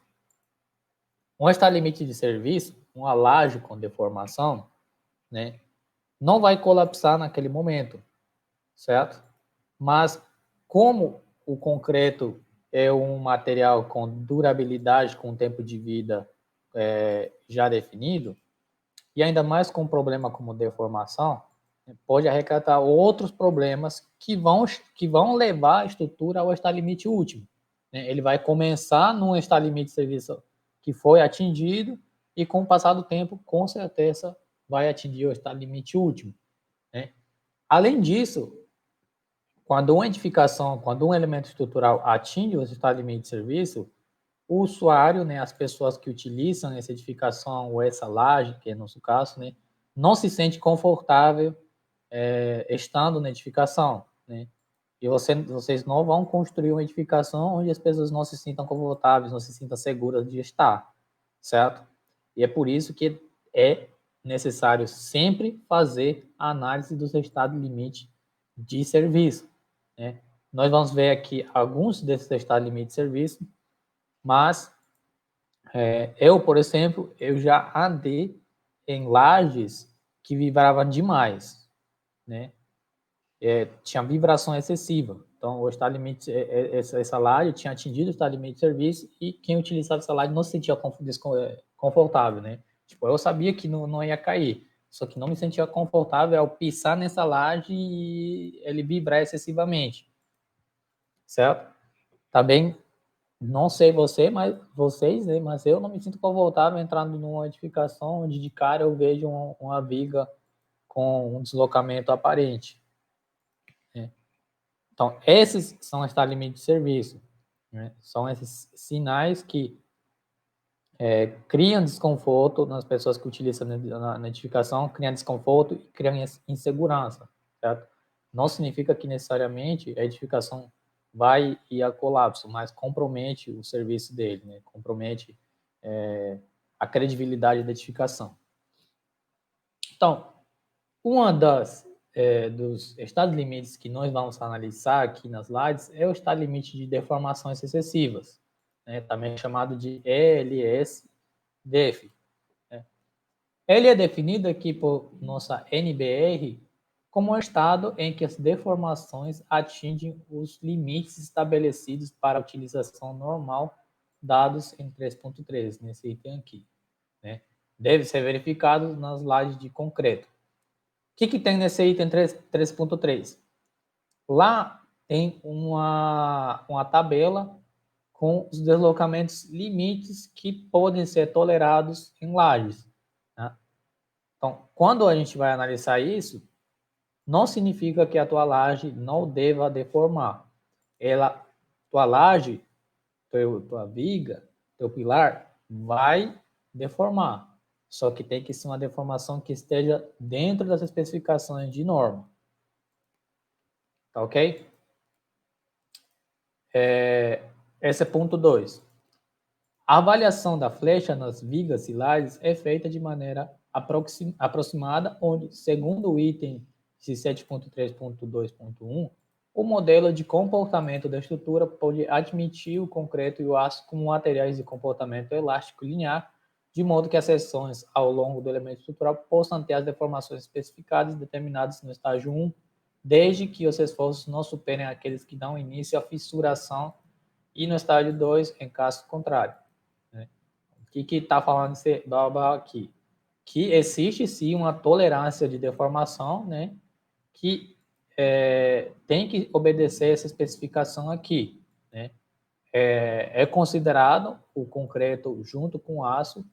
Um estado limite de serviço, uma laje com deformação, né, não vai colapsar naquele momento, certo? Mas como o concreto é um material com durabilidade, com tempo de vida já definido, e ainda mais com um problema como deformação, pode acarretar outros problemas que vão levar a estrutura ao estado limite último. Ele vai começar num estado limite de serviço que foi atingido e, com o passar do tempo, com certeza vai atingir o estado limite último. Além disso, quando uma edificação, quando um elemento estrutural atinge o estado limite de serviço, o usuário, as pessoas que utilizam essa edificação ou essa laje, que é nosso caso, não se sente confortável estando na edificação, E vocês não vão construir uma edificação onde as pessoas não se sintam confortáveis, não se sintam seguras de estar, certo? E é por isso que é necessário sempre fazer a análise dos estados limite de serviço, Nós vamos ver aqui alguns desses estados limite de serviço, mas eu, por exemplo, eu já andei em lajes que vibravam demais, tinha vibração excessiva. Então, o estado limite, essa laje tinha atingido o estado limite de serviço e quem utilizava essa laje não se sentia confortável, Tipo, eu sabia que não ia cair, só que não me sentia confortável ao pisar nessa laje e ele vibrar excessivamente, certo? Também não sei vocês, mas eu não me sinto confortável entrando numa edificação onde de cara eu vejo uma viga com um deslocamento aparente. Então, esses são os estados limite de serviço. São esses sinais que criam desconforto nas pessoas que utilizam na edificação, criam desconforto e criam insegurança, certo? Não significa que necessariamente a edificação vai ir a colapso, mas compromete o serviço dele, compromete a credibilidade da edificação. Então, uma dos estados limites que nós vamos analisar aqui nas lajes é o estado limite de deformações excessivas, também chamado de ELS-DEF. Ele é definido aqui por nossa NBR como um estado em que as deformações atingem os limites estabelecidos para a utilização normal dados em 3.3, nesse item aqui. Deve ser verificado nas lajes de concreto. O que tem nesse item 3.3? Lá tem uma tabela com os deslocamentos limites que podem ser tolerados em lajes. Então, quando a gente vai analisar isso, não significa que a tua laje não deva deformar. Tua laje, tua viga, teu pilar vai deformar. Só que tem que ser uma deformação que esteja dentro das especificações de norma. Tá ok? Esse é ponto 2. A avaliação da flecha nas vigas e lajes é feita de maneira aproximada, onde, segundo o item de 7.3.2.1, o modelo de comportamento da estrutura pode admitir o concreto e o aço como materiais de comportamento elástico linear, de modo que as seções ao longo do elemento estrutural possam ter as deformações especificadas determinadas no estágio 1, desde que os esforços não superem aqueles que dão início à fissuração, e no estágio 2, em caso contrário. O que está falando esse blá aqui? Que existe sim uma tolerância de deformação, que tem que obedecer essa especificação aqui, é considerado o concreto junto com o aço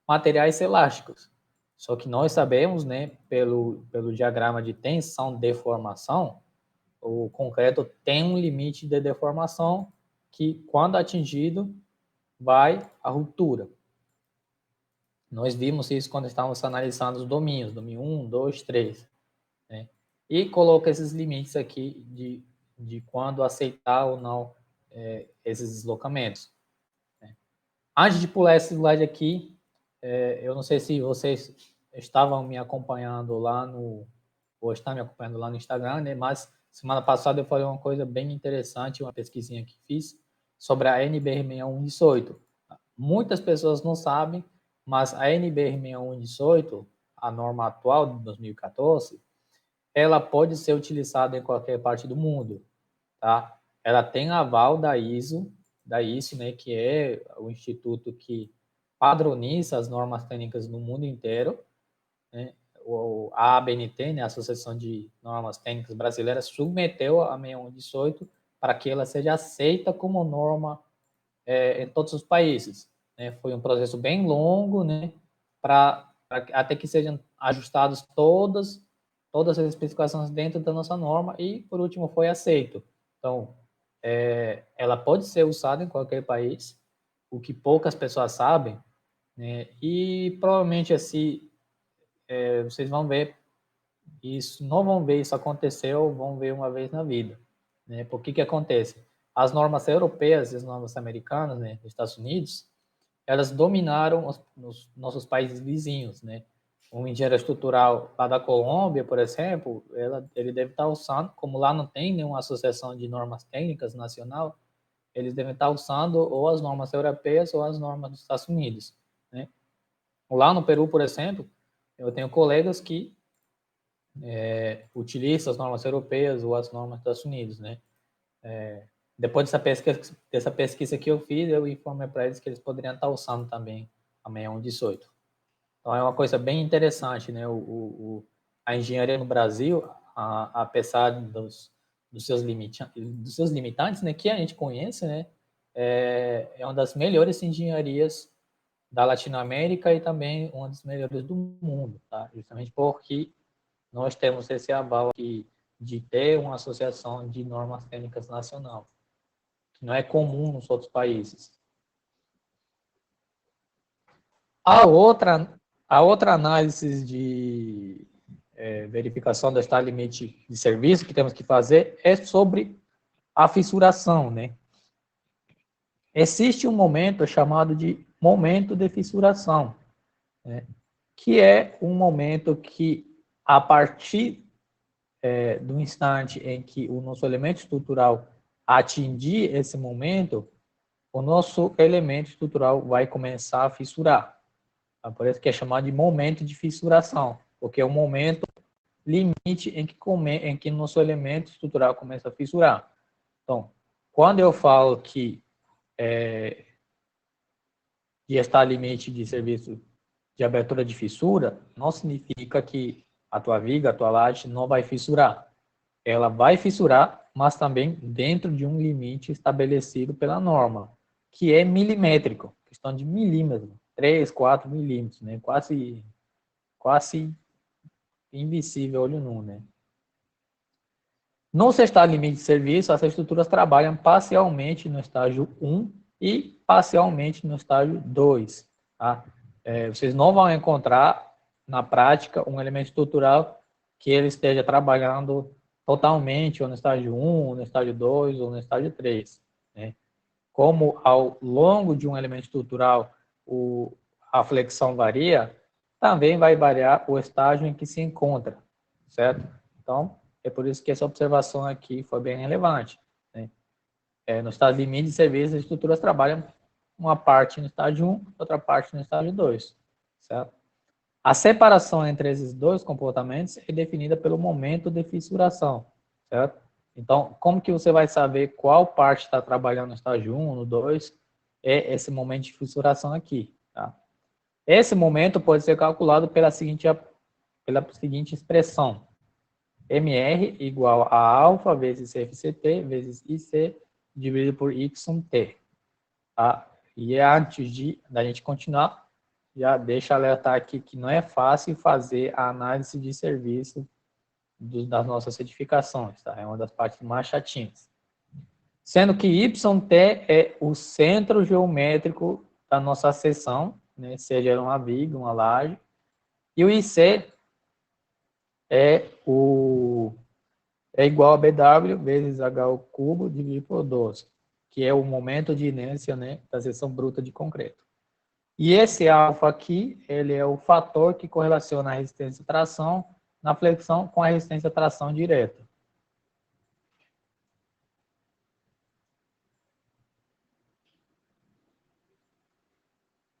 materiais elásticos. Só que nós sabemos, né, pelo diagrama de tensão-deformação, o concreto tem um limite de deformação que, quando atingido, vai à ruptura. Nós vimos isso quando estávamos analisando os domínios, domínio 1, 2, 3. Né? E coloca esses limites aqui de quando aceitar ou não esses deslocamentos. Né? Antes de pular esse slide aqui, eu não sei se vocês estavam me acompanhando lá ou estão me acompanhando lá no Instagram, né? Mas semana passada eu falei uma coisa bem interessante, uma pesquisinha que fiz sobre a NBR 6118. Muitas pessoas não sabem, mas a NBR 6118, a norma atual de 2014, ela pode ser utilizada em qualquer parte do mundo, tá? Ela tem aval da ISO, né, que é o instituto que padroniza as normas técnicas no mundo inteiro, né? A ABNT, né, a Associação de Normas Técnicas Brasileiras, submeteu a 6118 para que ela seja aceita como norma em todos os países. Né? Foi um processo bem longo, né, para até que sejam ajustadas todas as especificações dentro da nossa norma e, por último, foi aceito. Então, ela pode ser usada em qualquer país, o que poucas pessoas sabem, né? E provavelmente assim vocês vão ver isso, não vão ver isso acontecer ou vão ver uma vez na vida, né? Por que acontece? As normas europeias e as normas americanas, né, dos Estados Unidos, elas dominaram os nossos países vizinhos, né? Um engenheiro estrutural lá da Colômbia, por exemplo, ele deve estar usando, como lá não tem nenhuma associação de normas técnicas nacional, eles devem estar usando ou as normas europeias ou as normas dos Estados Unidos, né? Lá no Peru, por exemplo, eu tenho colegas que utilizam as normas europeias ou as normas dos Estados Unidos, né? Depois dessa pesquisa que eu fiz, eu informei para eles que eles poderiam estar usando também a 6118. Então, é uma coisa bem interessante, né? A engenharia no Brasil, apesar dos seus limitantes, né, que a gente conhece, né, é uma das melhores engenharias da Latinoamérica e também uma das melhores do mundo, tá? Justamente porque nós temos esse aval aqui de ter uma associação de normas técnicas nacional, que não é comum nos outros países. A outra análise de verificação do estado limite de serviço que temos que fazer é sobre a fissuração, né? Existe um momento chamado de momento de fissuração, né? Que é um momento que, a partir do instante em que o nosso elemento estrutural atingir esse momento, o nosso elemento estrutural vai começar a fissurar. Por isso que é chamado de momento de fissuração, porque é o momento limite em que nosso elemento estrutural começa a fissurar. Então, quando eu falo que de estar limite de serviço de abertura de fissura, não significa que a tua viga, a tua laje não vai fissurar. Ela vai fissurar, mas também dentro de um limite estabelecido pela norma, que é milimétrico, questão de milímetros, 3, 4 milímetros, né? Quase invisível olho nu, né? No estado limite de serviço, as estruturas trabalham parcialmente no estágio 1 e parcialmente no estágio 2. Tá? Vocês não vão encontrar, na prática, um elemento estrutural que ele esteja trabalhando totalmente ou no estágio 1, ou no estágio 2 ou no estágio 3. Né? Como ao longo de um elemento estrutural a flexão varia, também vai variar o estágio em que se encontra, certo? Então, é por isso que essa observação aqui foi bem relevante. Né? No estado limite de serviço, as estruturas trabalham uma parte no estágio 1, outra parte no estágio 2. Certo? A separação entre esses dois comportamentos é definida pelo momento de fissuração. Certo? Então, como que você vai saber qual parte está trabalhando no estágio 1, no 2? É esse momento de fissuração aqui. Tá? Esse momento pode ser calculado pela seguinte expressão. MR igual a alfa vezes FCT vezes IC dividido por YT. tá? E antes da gente continuar, já deixa alertar aqui que não é fácil fazer a análise de serviço das nossas certificações, tá? É uma das partes mais chatinhas. Sendo que YT é o centro geométrico da nossa seção, né? Seja uma viga, uma laje, e o IC é igual a BW vezes H ao cubo dividido por 12, que é o momento de inércia, né, da seção bruta de concreto. E esse alfa aqui, ele é o fator que correlaciona a resistência à tração na flexão com a resistência à tração direta.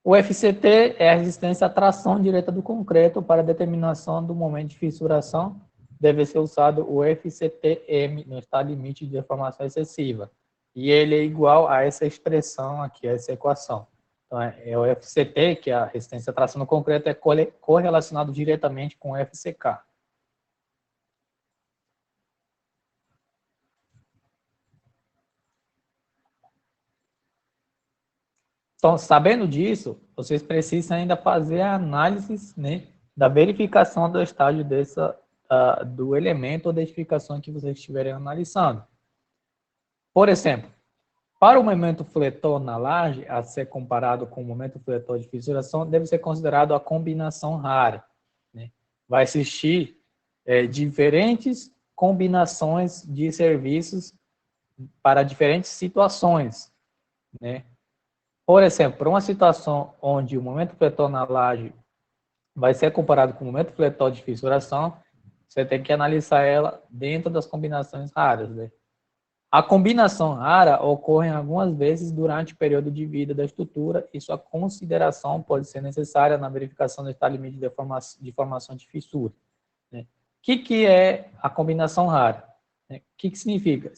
O FCT é a resistência à tração direta do concreto. Para determinação do momento de fissuração, deve ser usado o FCTM no estado limite de deformação excessiva. E ele é igual a essa expressão aqui, a essa equação. Então, é o FCT, que é a resistência à tração no concreto, é correlacionado diretamente com o FCK. Então, sabendo disso, vocês precisam ainda fazer a análise, né, da verificação do estágio do elemento ou da edificação que vocês estiverem analisando. Por exemplo, para o momento fletor na laje, a ser comparado com o momento fletor de fissuração, deve ser considerado a combinação rara, né? Vai existir diferentes combinações de serviços para diferentes situações, né? Por exemplo, para uma situação onde o momento fletor na laje vai ser comparado com o momento fletor de fissuração, você tem que analisar ela dentro das combinações raras, né? A combinação rara ocorre algumas vezes durante o período de vida da estrutura e sua consideração pode ser necessária na verificação do estado limite de formação de fissura, né? O que é a combinação rara? O que significa?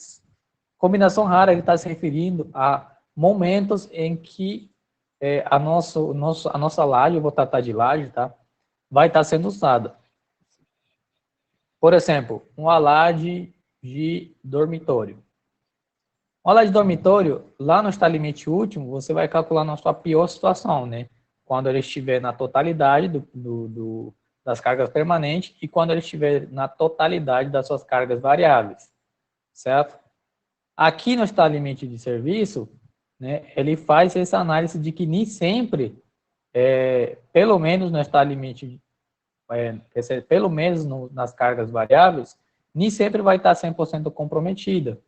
Combinação rara, ele está se referindo a momentos em que a nossa laje, eu vou tratar de laje, tá? Vai estar sendo usada. Por exemplo, uma laje de dormitório. Uma laje de dormitório, lá no estado limite último, você vai calcular na sua pior situação, né? Quando ele estiver na totalidade das cargas permanentes e quando ele estiver na totalidade das suas cargas variáveis, certo? Aqui no estado limite de serviço, né, ele faz essa análise de que nem sempre, pelo menos no estado limite, pelo menos nas cargas variáveis, nem sempre vai estar 100% comprometida.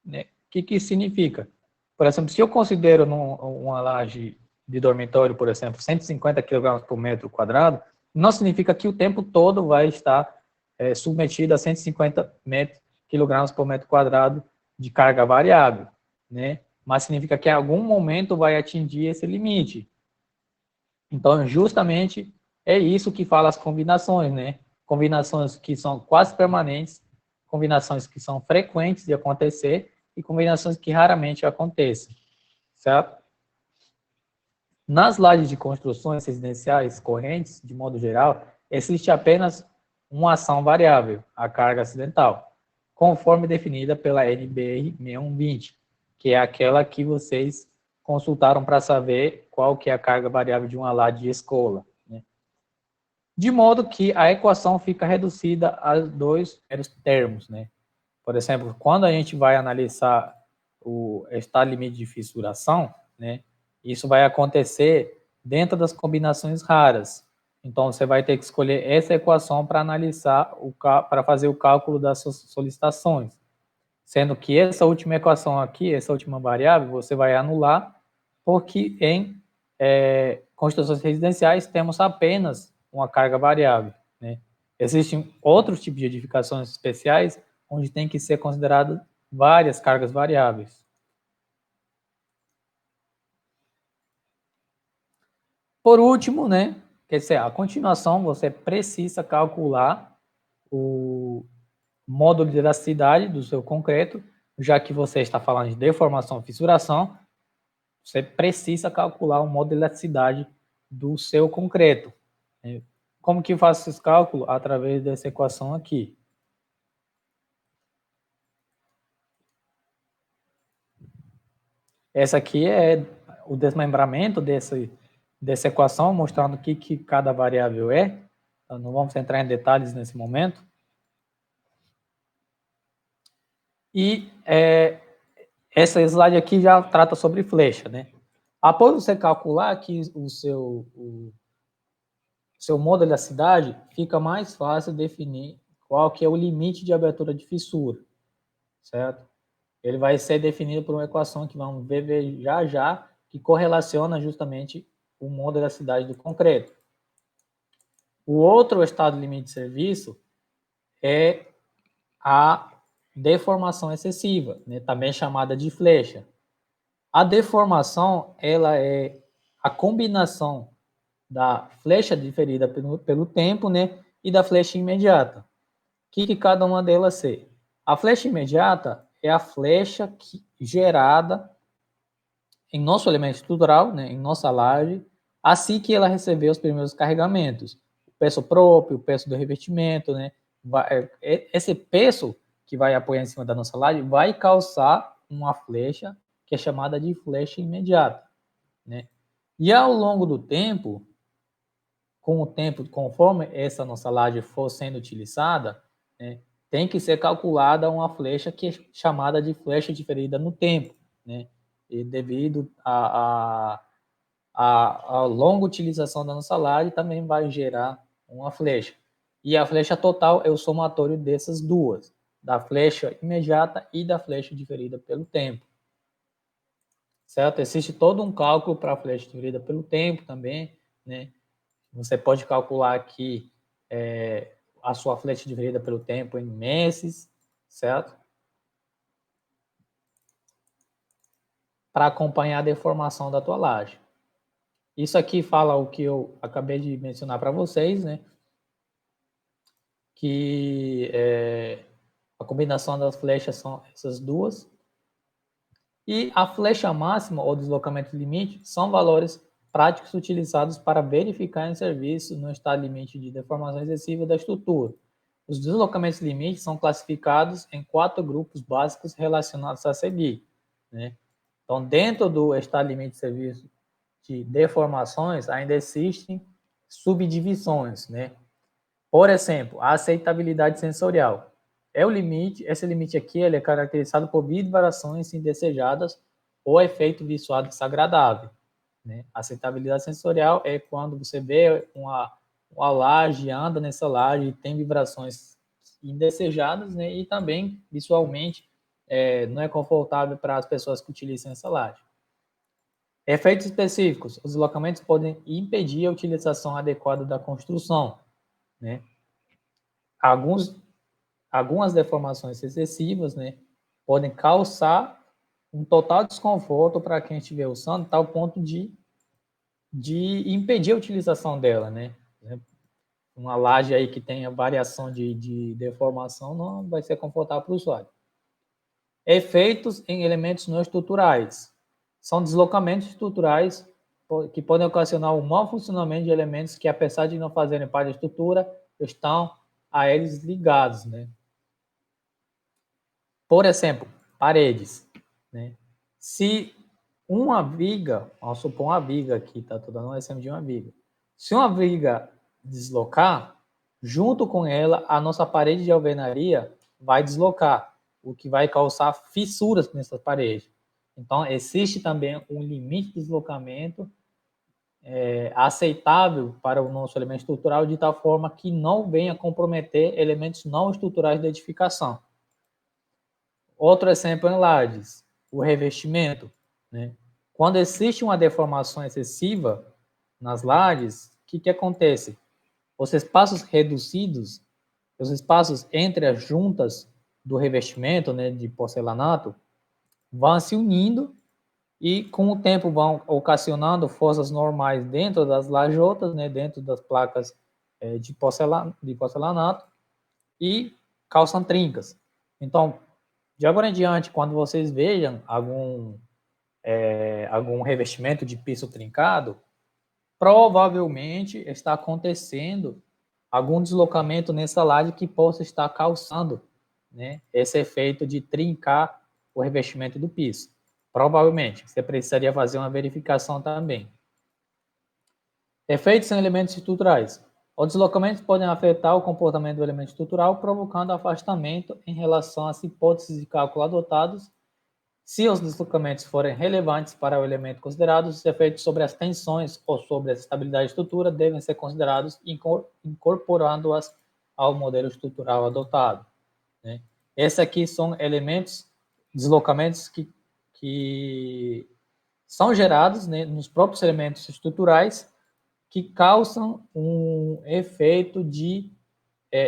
Né? O que isso significa? Por exemplo, se eu considero uma laje de dormitório, por exemplo, 150 kg por metro quadrado, não significa que o tempo todo vai estar submetido a 150 kg por metro quadrado de carga variável, né? Mas significa que em algum momento vai atingir esse limite. Então, justamente é isso que fala as combinações, né? Combinações que são quase permanentes, combinações que são frequentes de acontecer e combinações que raramente acontecem, certo? Nas lajes de construções residenciais correntes, de modo geral, existe apenas uma ação variável, a carga acidental, conforme definida pela NBR 6120, que é aquela que vocês consultaram para saber qual que é a carga variável de uma laje de escola, né? De modo que a equação fica reduzida a dois termos, né? Por exemplo, quando a gente vai analisar o estado limite de fissuração, né, isso vai acontecer dentro das combinações raras. Então, você vai ter que escolher essa equação para analisar, para fazer o cálculo das suas solicitações. Sendo que essa última equação aqui, essa última variável, você vai anular, porque em construções residenciais temos apenas uma carga variável, né? Existem outros tipos de edificações especiais onde tem que ser considerado várias cargas variáveis. Por último, né, quer dizer, a continuação, você precisa calcular o módulo de elasticidade do seu concreto, já que você está falando de deformação e fissuração, você precisa calcular o módulo de elasticidade do seu concreto. Como que eu faço esse cálculo? Através dessa equação aqui. Essa aqui é o desmembramento dessa equação, mostrando o que cada variável é. Então, não vamos entrar em detalhes nesse momento. E essa slide aqui já trata sobre flecha, né? Após você calcular aqui o seu modelo da cidade, fica mais fácil definir qual que é o limite de abertura de fissura, certo? Ele vai ser definido por uma equação que vamos ver já, que correlaciona justamente o modelo da cidade do concreto. O outro estado limite de serviço é a deformação excessiva, né, também chamada de flecha. A deformação, ela é a combinação da flecha diferida pelo tempo, né, e da flecha imediata. O que cada uma delas é? A flecha imediata é a flecha gerada em nosso elemento estrutural, né, em nossa laje, assim que ela receber os primeiros carregamentos. O peso próprio, o peso do revestimento, né, esse peso que vai apoiar em cima da nossa laje vai causar uma flecha que é chamada de flecha imediata, né? E ao longo do tempo, com o tempo, conforme essa nossa laje for sendo utilizada, né, tem que ser calculada uma flecha que é chamada de flecha diferida no tempo, né? E devido à longa utilização da nossa laje, também vai gerar uma flecha. E a flecha total é o somatório dessas duas, da flecha imediata e da flecha diferida pelo tempo. Certo? Existe todo um cálculo para a flecha diferida pelo tempo também, né? Você pode calcular aqui a sua flecha diferida pelo tempo em meses, certo? Para acompanhar a deformação da tua laje. Isso aqui fala o que eu acabei de mencionar para vocês, né? Que a combinação das flechas são essas duas. E a flecha máxima ou deslocamento limite são valores práticos utilizados para verificar em serviço no estado limite de deformação excessiva da estrutura. Os deslocamentos limites são classificados em 4 grupos básicos relacionados a seguir, né? Então, dentro do estado limite de serviço de deformações, ainda existem subdivisões, né? Por exemplo, a aceitabilidade sensorial. Esse limite aqui ele é caracterizado por vibrações indesejadas ou efeito visual desagradável, né? A aceitabilidade sensorial é quando você vê uma laje, anda nessa laje e tem vibrações indesejadas, né? E também, visualmente, não é confortável para as pessoas que utilizam essa laje. Efeitos específicos. Os deslocamentos podem impedir a utilização adequada da construção, né? Algumas deformações excessivas, né, podem causar um total desconforto para quem estiver usando, tal ponto de impedir a utilização dela, né? Uma laje aí que tenha variação de deformação não vai ser confortável para o usuário. Efeitos em elementos não estruturais. São deslocamentos estruturais que podem ocasionar o mau funcionamento de elementos que, apesar de não fazerem parte da estrutura, estão a eles ligados, né? Por exemplo, paredes, né? Se uma viga, vamos supor uma viga aqui, tá? Estou dando um exemplo de uma viga. Se uma viga deslocar, junto com ela, a nossa parede de alvenaria vai deslocar, o que vai causar fissuras nessa parede. Então, existe também um limite de deslocamento aceitável para o nosso elemento estrutural, de tal forma que não venha comprometer elementos não estruturais da edificação. Outro exemplo em lajes, o revestimento, né? Quando existe uma deformação excessiva nas lajes, o que acontece? Os espaços reduzidos, os espaços entre as juntas do revestimento, né, de porcelanato, vão se unindo e com o tempo vão ocasionando forças normais dentro das lajotas, né, dentro das placas de porcelanato e causam trincas. Então, de agora em diante, quando vocês vejam algum revestimento de piso trincado, provavelmente está acontecendo algum deslocamento nessa laje que possa estar causando, né, esse efeito de trincar o revestimento do piso. Provavelmente, você precisaria fazer uma verificação também. Efeitos em elementos estruturais. Os deslocamentos podem afetar o comportamento do elemento estrutural, provocando afastamento em relação às hipóteses de cálculo adotados. Se os deslocamentos forem relevantes para o elemento considerado, os efeitos sobre as tensões ou sobre a estabilidade da estrutura devem ser considerados incorporando-as ao modelo estrutural adotado. Né? Esses aqui são elementos, deslocamentos que são gerados, né, nos próprios elementos estruturais que causam um efeito de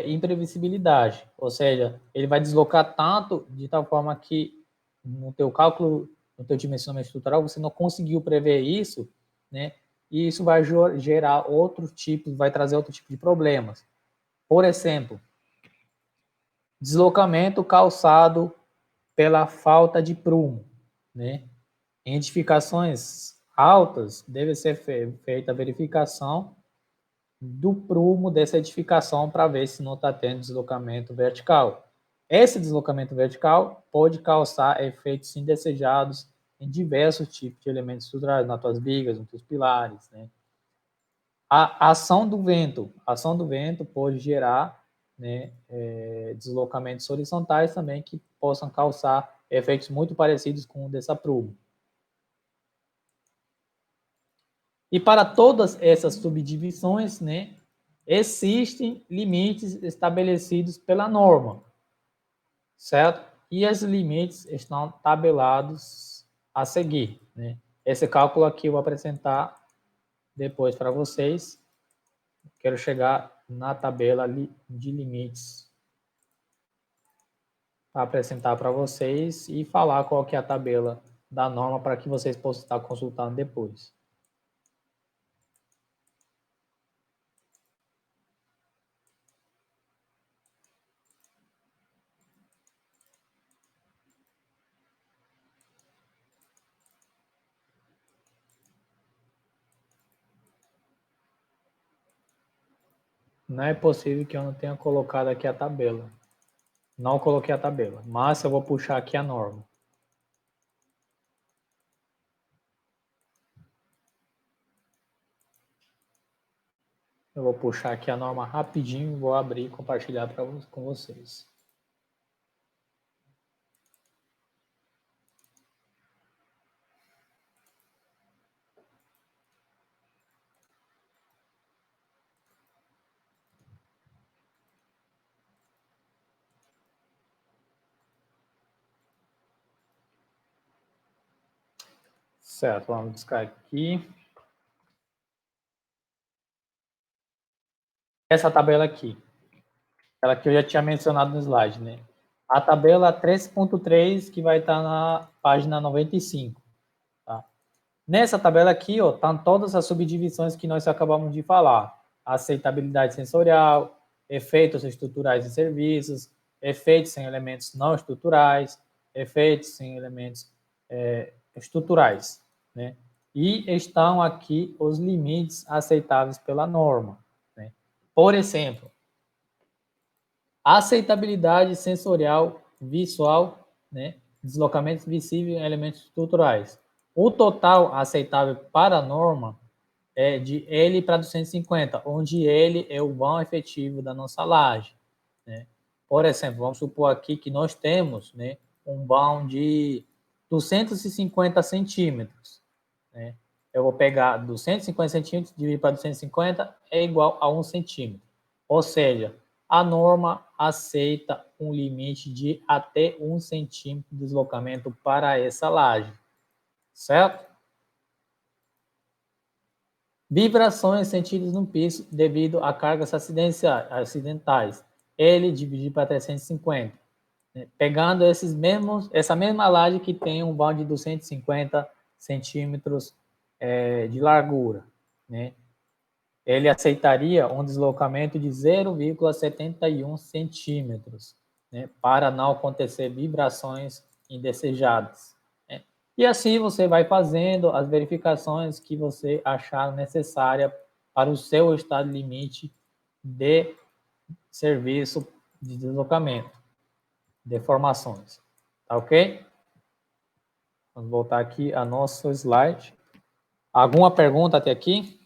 imprevisibilidade, ou seja, ele vai deslocar tanto de tal forma que no teu cálculo, no teu dimensionamento estrutural, você não conseguiu prever isso, né? E isso vai gerar outro tipo, vai trazer outro tipo de problemas. Por exemplo, deslocamento causado pela falta de prumo, né? Em edificações altas, deve ser feita a verificação do prumo dessa edificação para ver se não está tendo deslocamento vertical. Esse deslocamento vertical pode causar efeitos indesejados em diversos tipos de elementos estruturais, nas tuas vigas, nos teus pilares, né? A ação do vento pode gerar, né, deslocamentos horizontais também que possam causar efeitos muito parecidos com o dessa prumo. E para todas essas subdivisões, né, existem limites estabelecidos pela norma, certo? E esses limites estão tabelados a seguir, né? Esse cálculo aqui eu vou apresentar depois para vocês. Quero chegar na tabela de limites para apresentar para vocês e falar qual que é a tabela da norma para que vocês possam estar consultando depois. Não é possível que eu não tenha colocado aqui a tabela. Não coloquei a tabela, mas eu vou puxar aqui a norma. Eu vou puxar aqui a norma rapidinho e vou abrir e compartilhar com vocês. Certo, vamos buscar aqui. Essa tabela aqui, aquela que eu já tinha mencionado no slide, né? A tabela 3.3, que vai estar na página 95. Tá? Nessa tabela aqui, ó, estão todas as subdivisões que nós acabamos de falar. Aceitabilidade sensorial, efeitos estruturais em serviços, efeitos em elementos não estruturais, efeitos em elementos estruturais, né? E estão aqui os limites aceitáveis pela norma, né? Por exemplo, aceitabilidade sensorial, visual, né? Deslocamentos visíveis em elementos estruturais. O total aceitável para a norma é de L para 250, onde L é o vão efetivo da nossa laje, né? Por exemplo, vamos supor aqui que nós temos, né, um vão de 250 centímetros, né? Eu vou pegar 250 centímetros, dividir para 250, é igual a 1 centímetro. Ou seja, a norma aceita um limite de até 1 centímetro de deslocamento para essa laje, certo? Vibrações sentidas no piso devido a cargas acidentais. L dividido para 350. Pegando essa mesma laje que tem um vão de 250 centímetros de largura, né? Ele aceitaria um deslocamento de 0,71 centímetros, né, para não acontecer vibrações indesejadas. Né? E assim você vai fazendo as verificações que você achar necessária para o seu estado limite de serviço de deslocamento, deformações. Tá ok? Vamos voltar aqui a nosso slide. Alguma pergunta até aqui?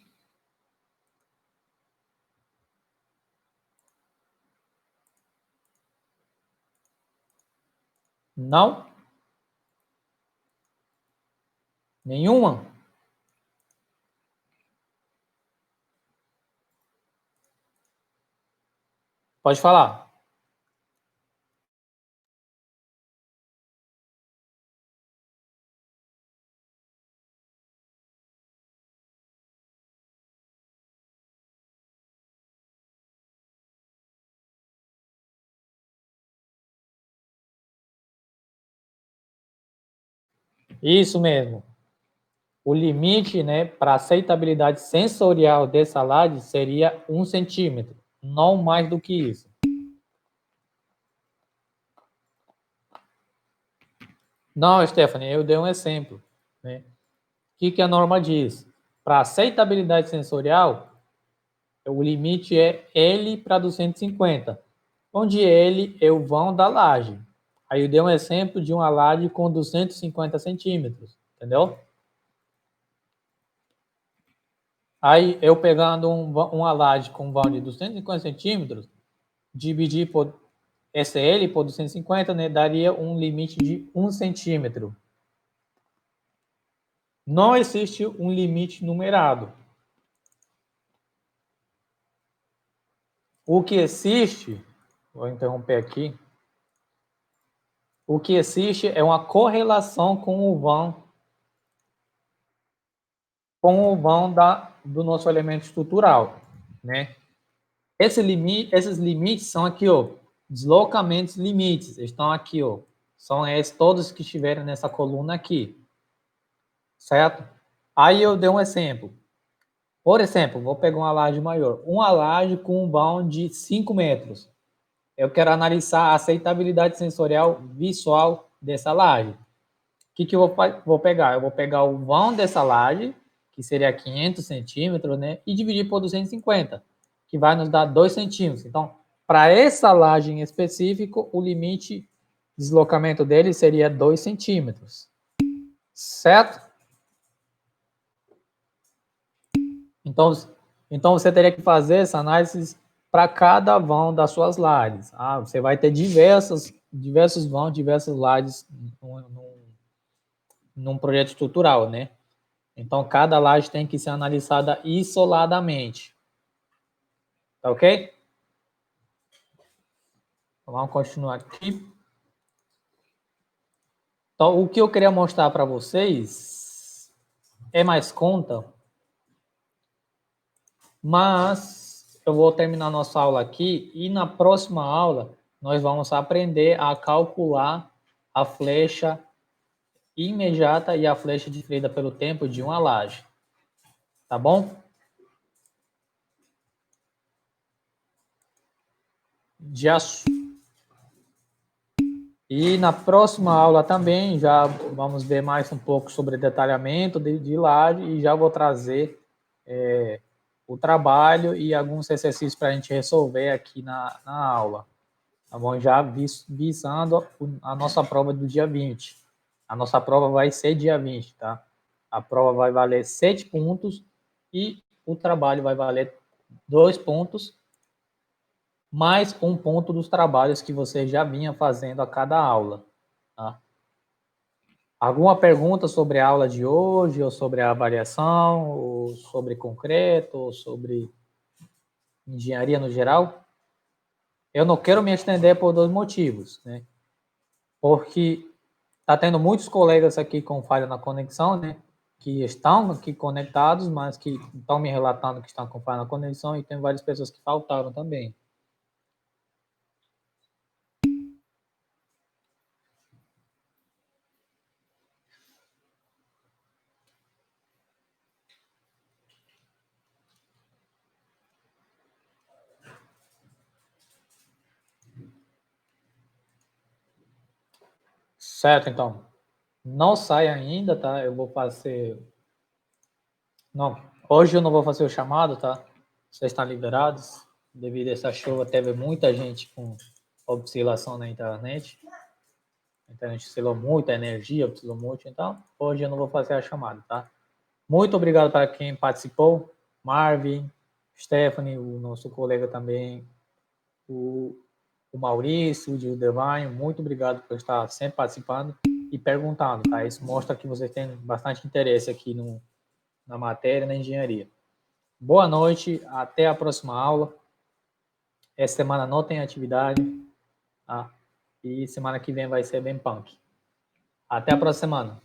Não? Nenhuma? Pode falar. Isso mesmo. O limite, né, para aceitabilidade sensorial dessa laje seria 1 centímetro, não mais do que isso. Não, Stephanie, eu dei um exemplo, né? O que a norma diz? Para aceitabilidade sensorial, o limite é L para 250, onde L é o vão da laje. Aí eu dei um exemplo de uma laje com 250 centímetros, entendeu? Aí eu pegando uma laje com vão de 250 centímetros, dividir por SL por 250, né, daria um limite de 1 centímetro. Não existe um limite numerado. O que existe, vou interromper aqui, o que existe é uma correlação com o vão do nosso elemento estrutural, né? Esses limites são aqui, ó, deslocamentos limites, estão aqui, ó, são esses todos que estiverem nessa coluna aqui, certo? Aí eu dei um exemplo. Por exemplo, vou pegar uma laje maior, uma laje com um vão de 5 metros. Eu quero analisar a aceitabilidade sensorial visual dessa laje. O que eu vou pegar? Eu vou pegar o vão dessa laje, que seria 500 centímetros, né? E dividir por 250, que vai nos dar 2 centímetros. Então, para essa laje em específico, o limite de deslocamento dele seria 2 centímetros. Certo? Então você teria que fazer essa análise para cada vão das suas lajes. Você vai ter diversos vãos, diversas lajes num projeto estrutural, né? Então, cada laje tem que ser analisada isoladamente. Tá ok? Então, vamos continuar aqui. Então, o que eu queria mostrar para vocês é mais conta, mas eu vou terminar nossa aula aqui e na próxima aula nós vamos aprender a calcular a flecha imediata e a flecha diferida pelo tempo de uma laje. Tá bom? E na próxima aula também já vamos ver mais um pouco sobre detalhamento de laje e já vou trazer o trabalho e alguns exercícios para a gente resolver aqui na aula. Tá bom? Já visando a nossa prova do dia 20. A nossa prova vai ser dia 20, tá? A prova vai valer 7 pontos e o trabalho vai valer 2 pontos, mais 1 ponto dos trabalhos que você já vinha fazendo a cada aula. Tá? Alguma pergunta sobre a aula de hoje, ou sobre a avaliação, ou sobre concreto, ou sobre engenharia no geral? Eu não quero me estender por 2 motivos, né? Porque está tendo muitos colegas aqui com falha na conexão, né? Que estão aqui conectados, mas que estão me relatando que estão com falha na conexão, e tem várias pessoas que faltaram também. Certo, então. Não sai ainda, tá? Eu vou fazer... Não, hoje eu não vou fazer o chamado, tá? Vocês estão liberados. Devido a essa chuva, teve muita gente com oscilação na internet. A internet oscilou muito, a energia oscilou muito, então hoje eu não vou fazer a chamada, tá? Muito obrigado para quem participou, Marvin, Stephanie, o nosso colega também, o Maurício, o Gildevanho, muito obrigado por estar sempre participando e perguntando, tá? Isso mostra que vocês têm bastante interesse aqui na matéria, na engenharia. Boa noite, até a próxima aula. Essa semana não tem atividade, tá? E semana que vem vai ser bem punk. Até a próxima semana.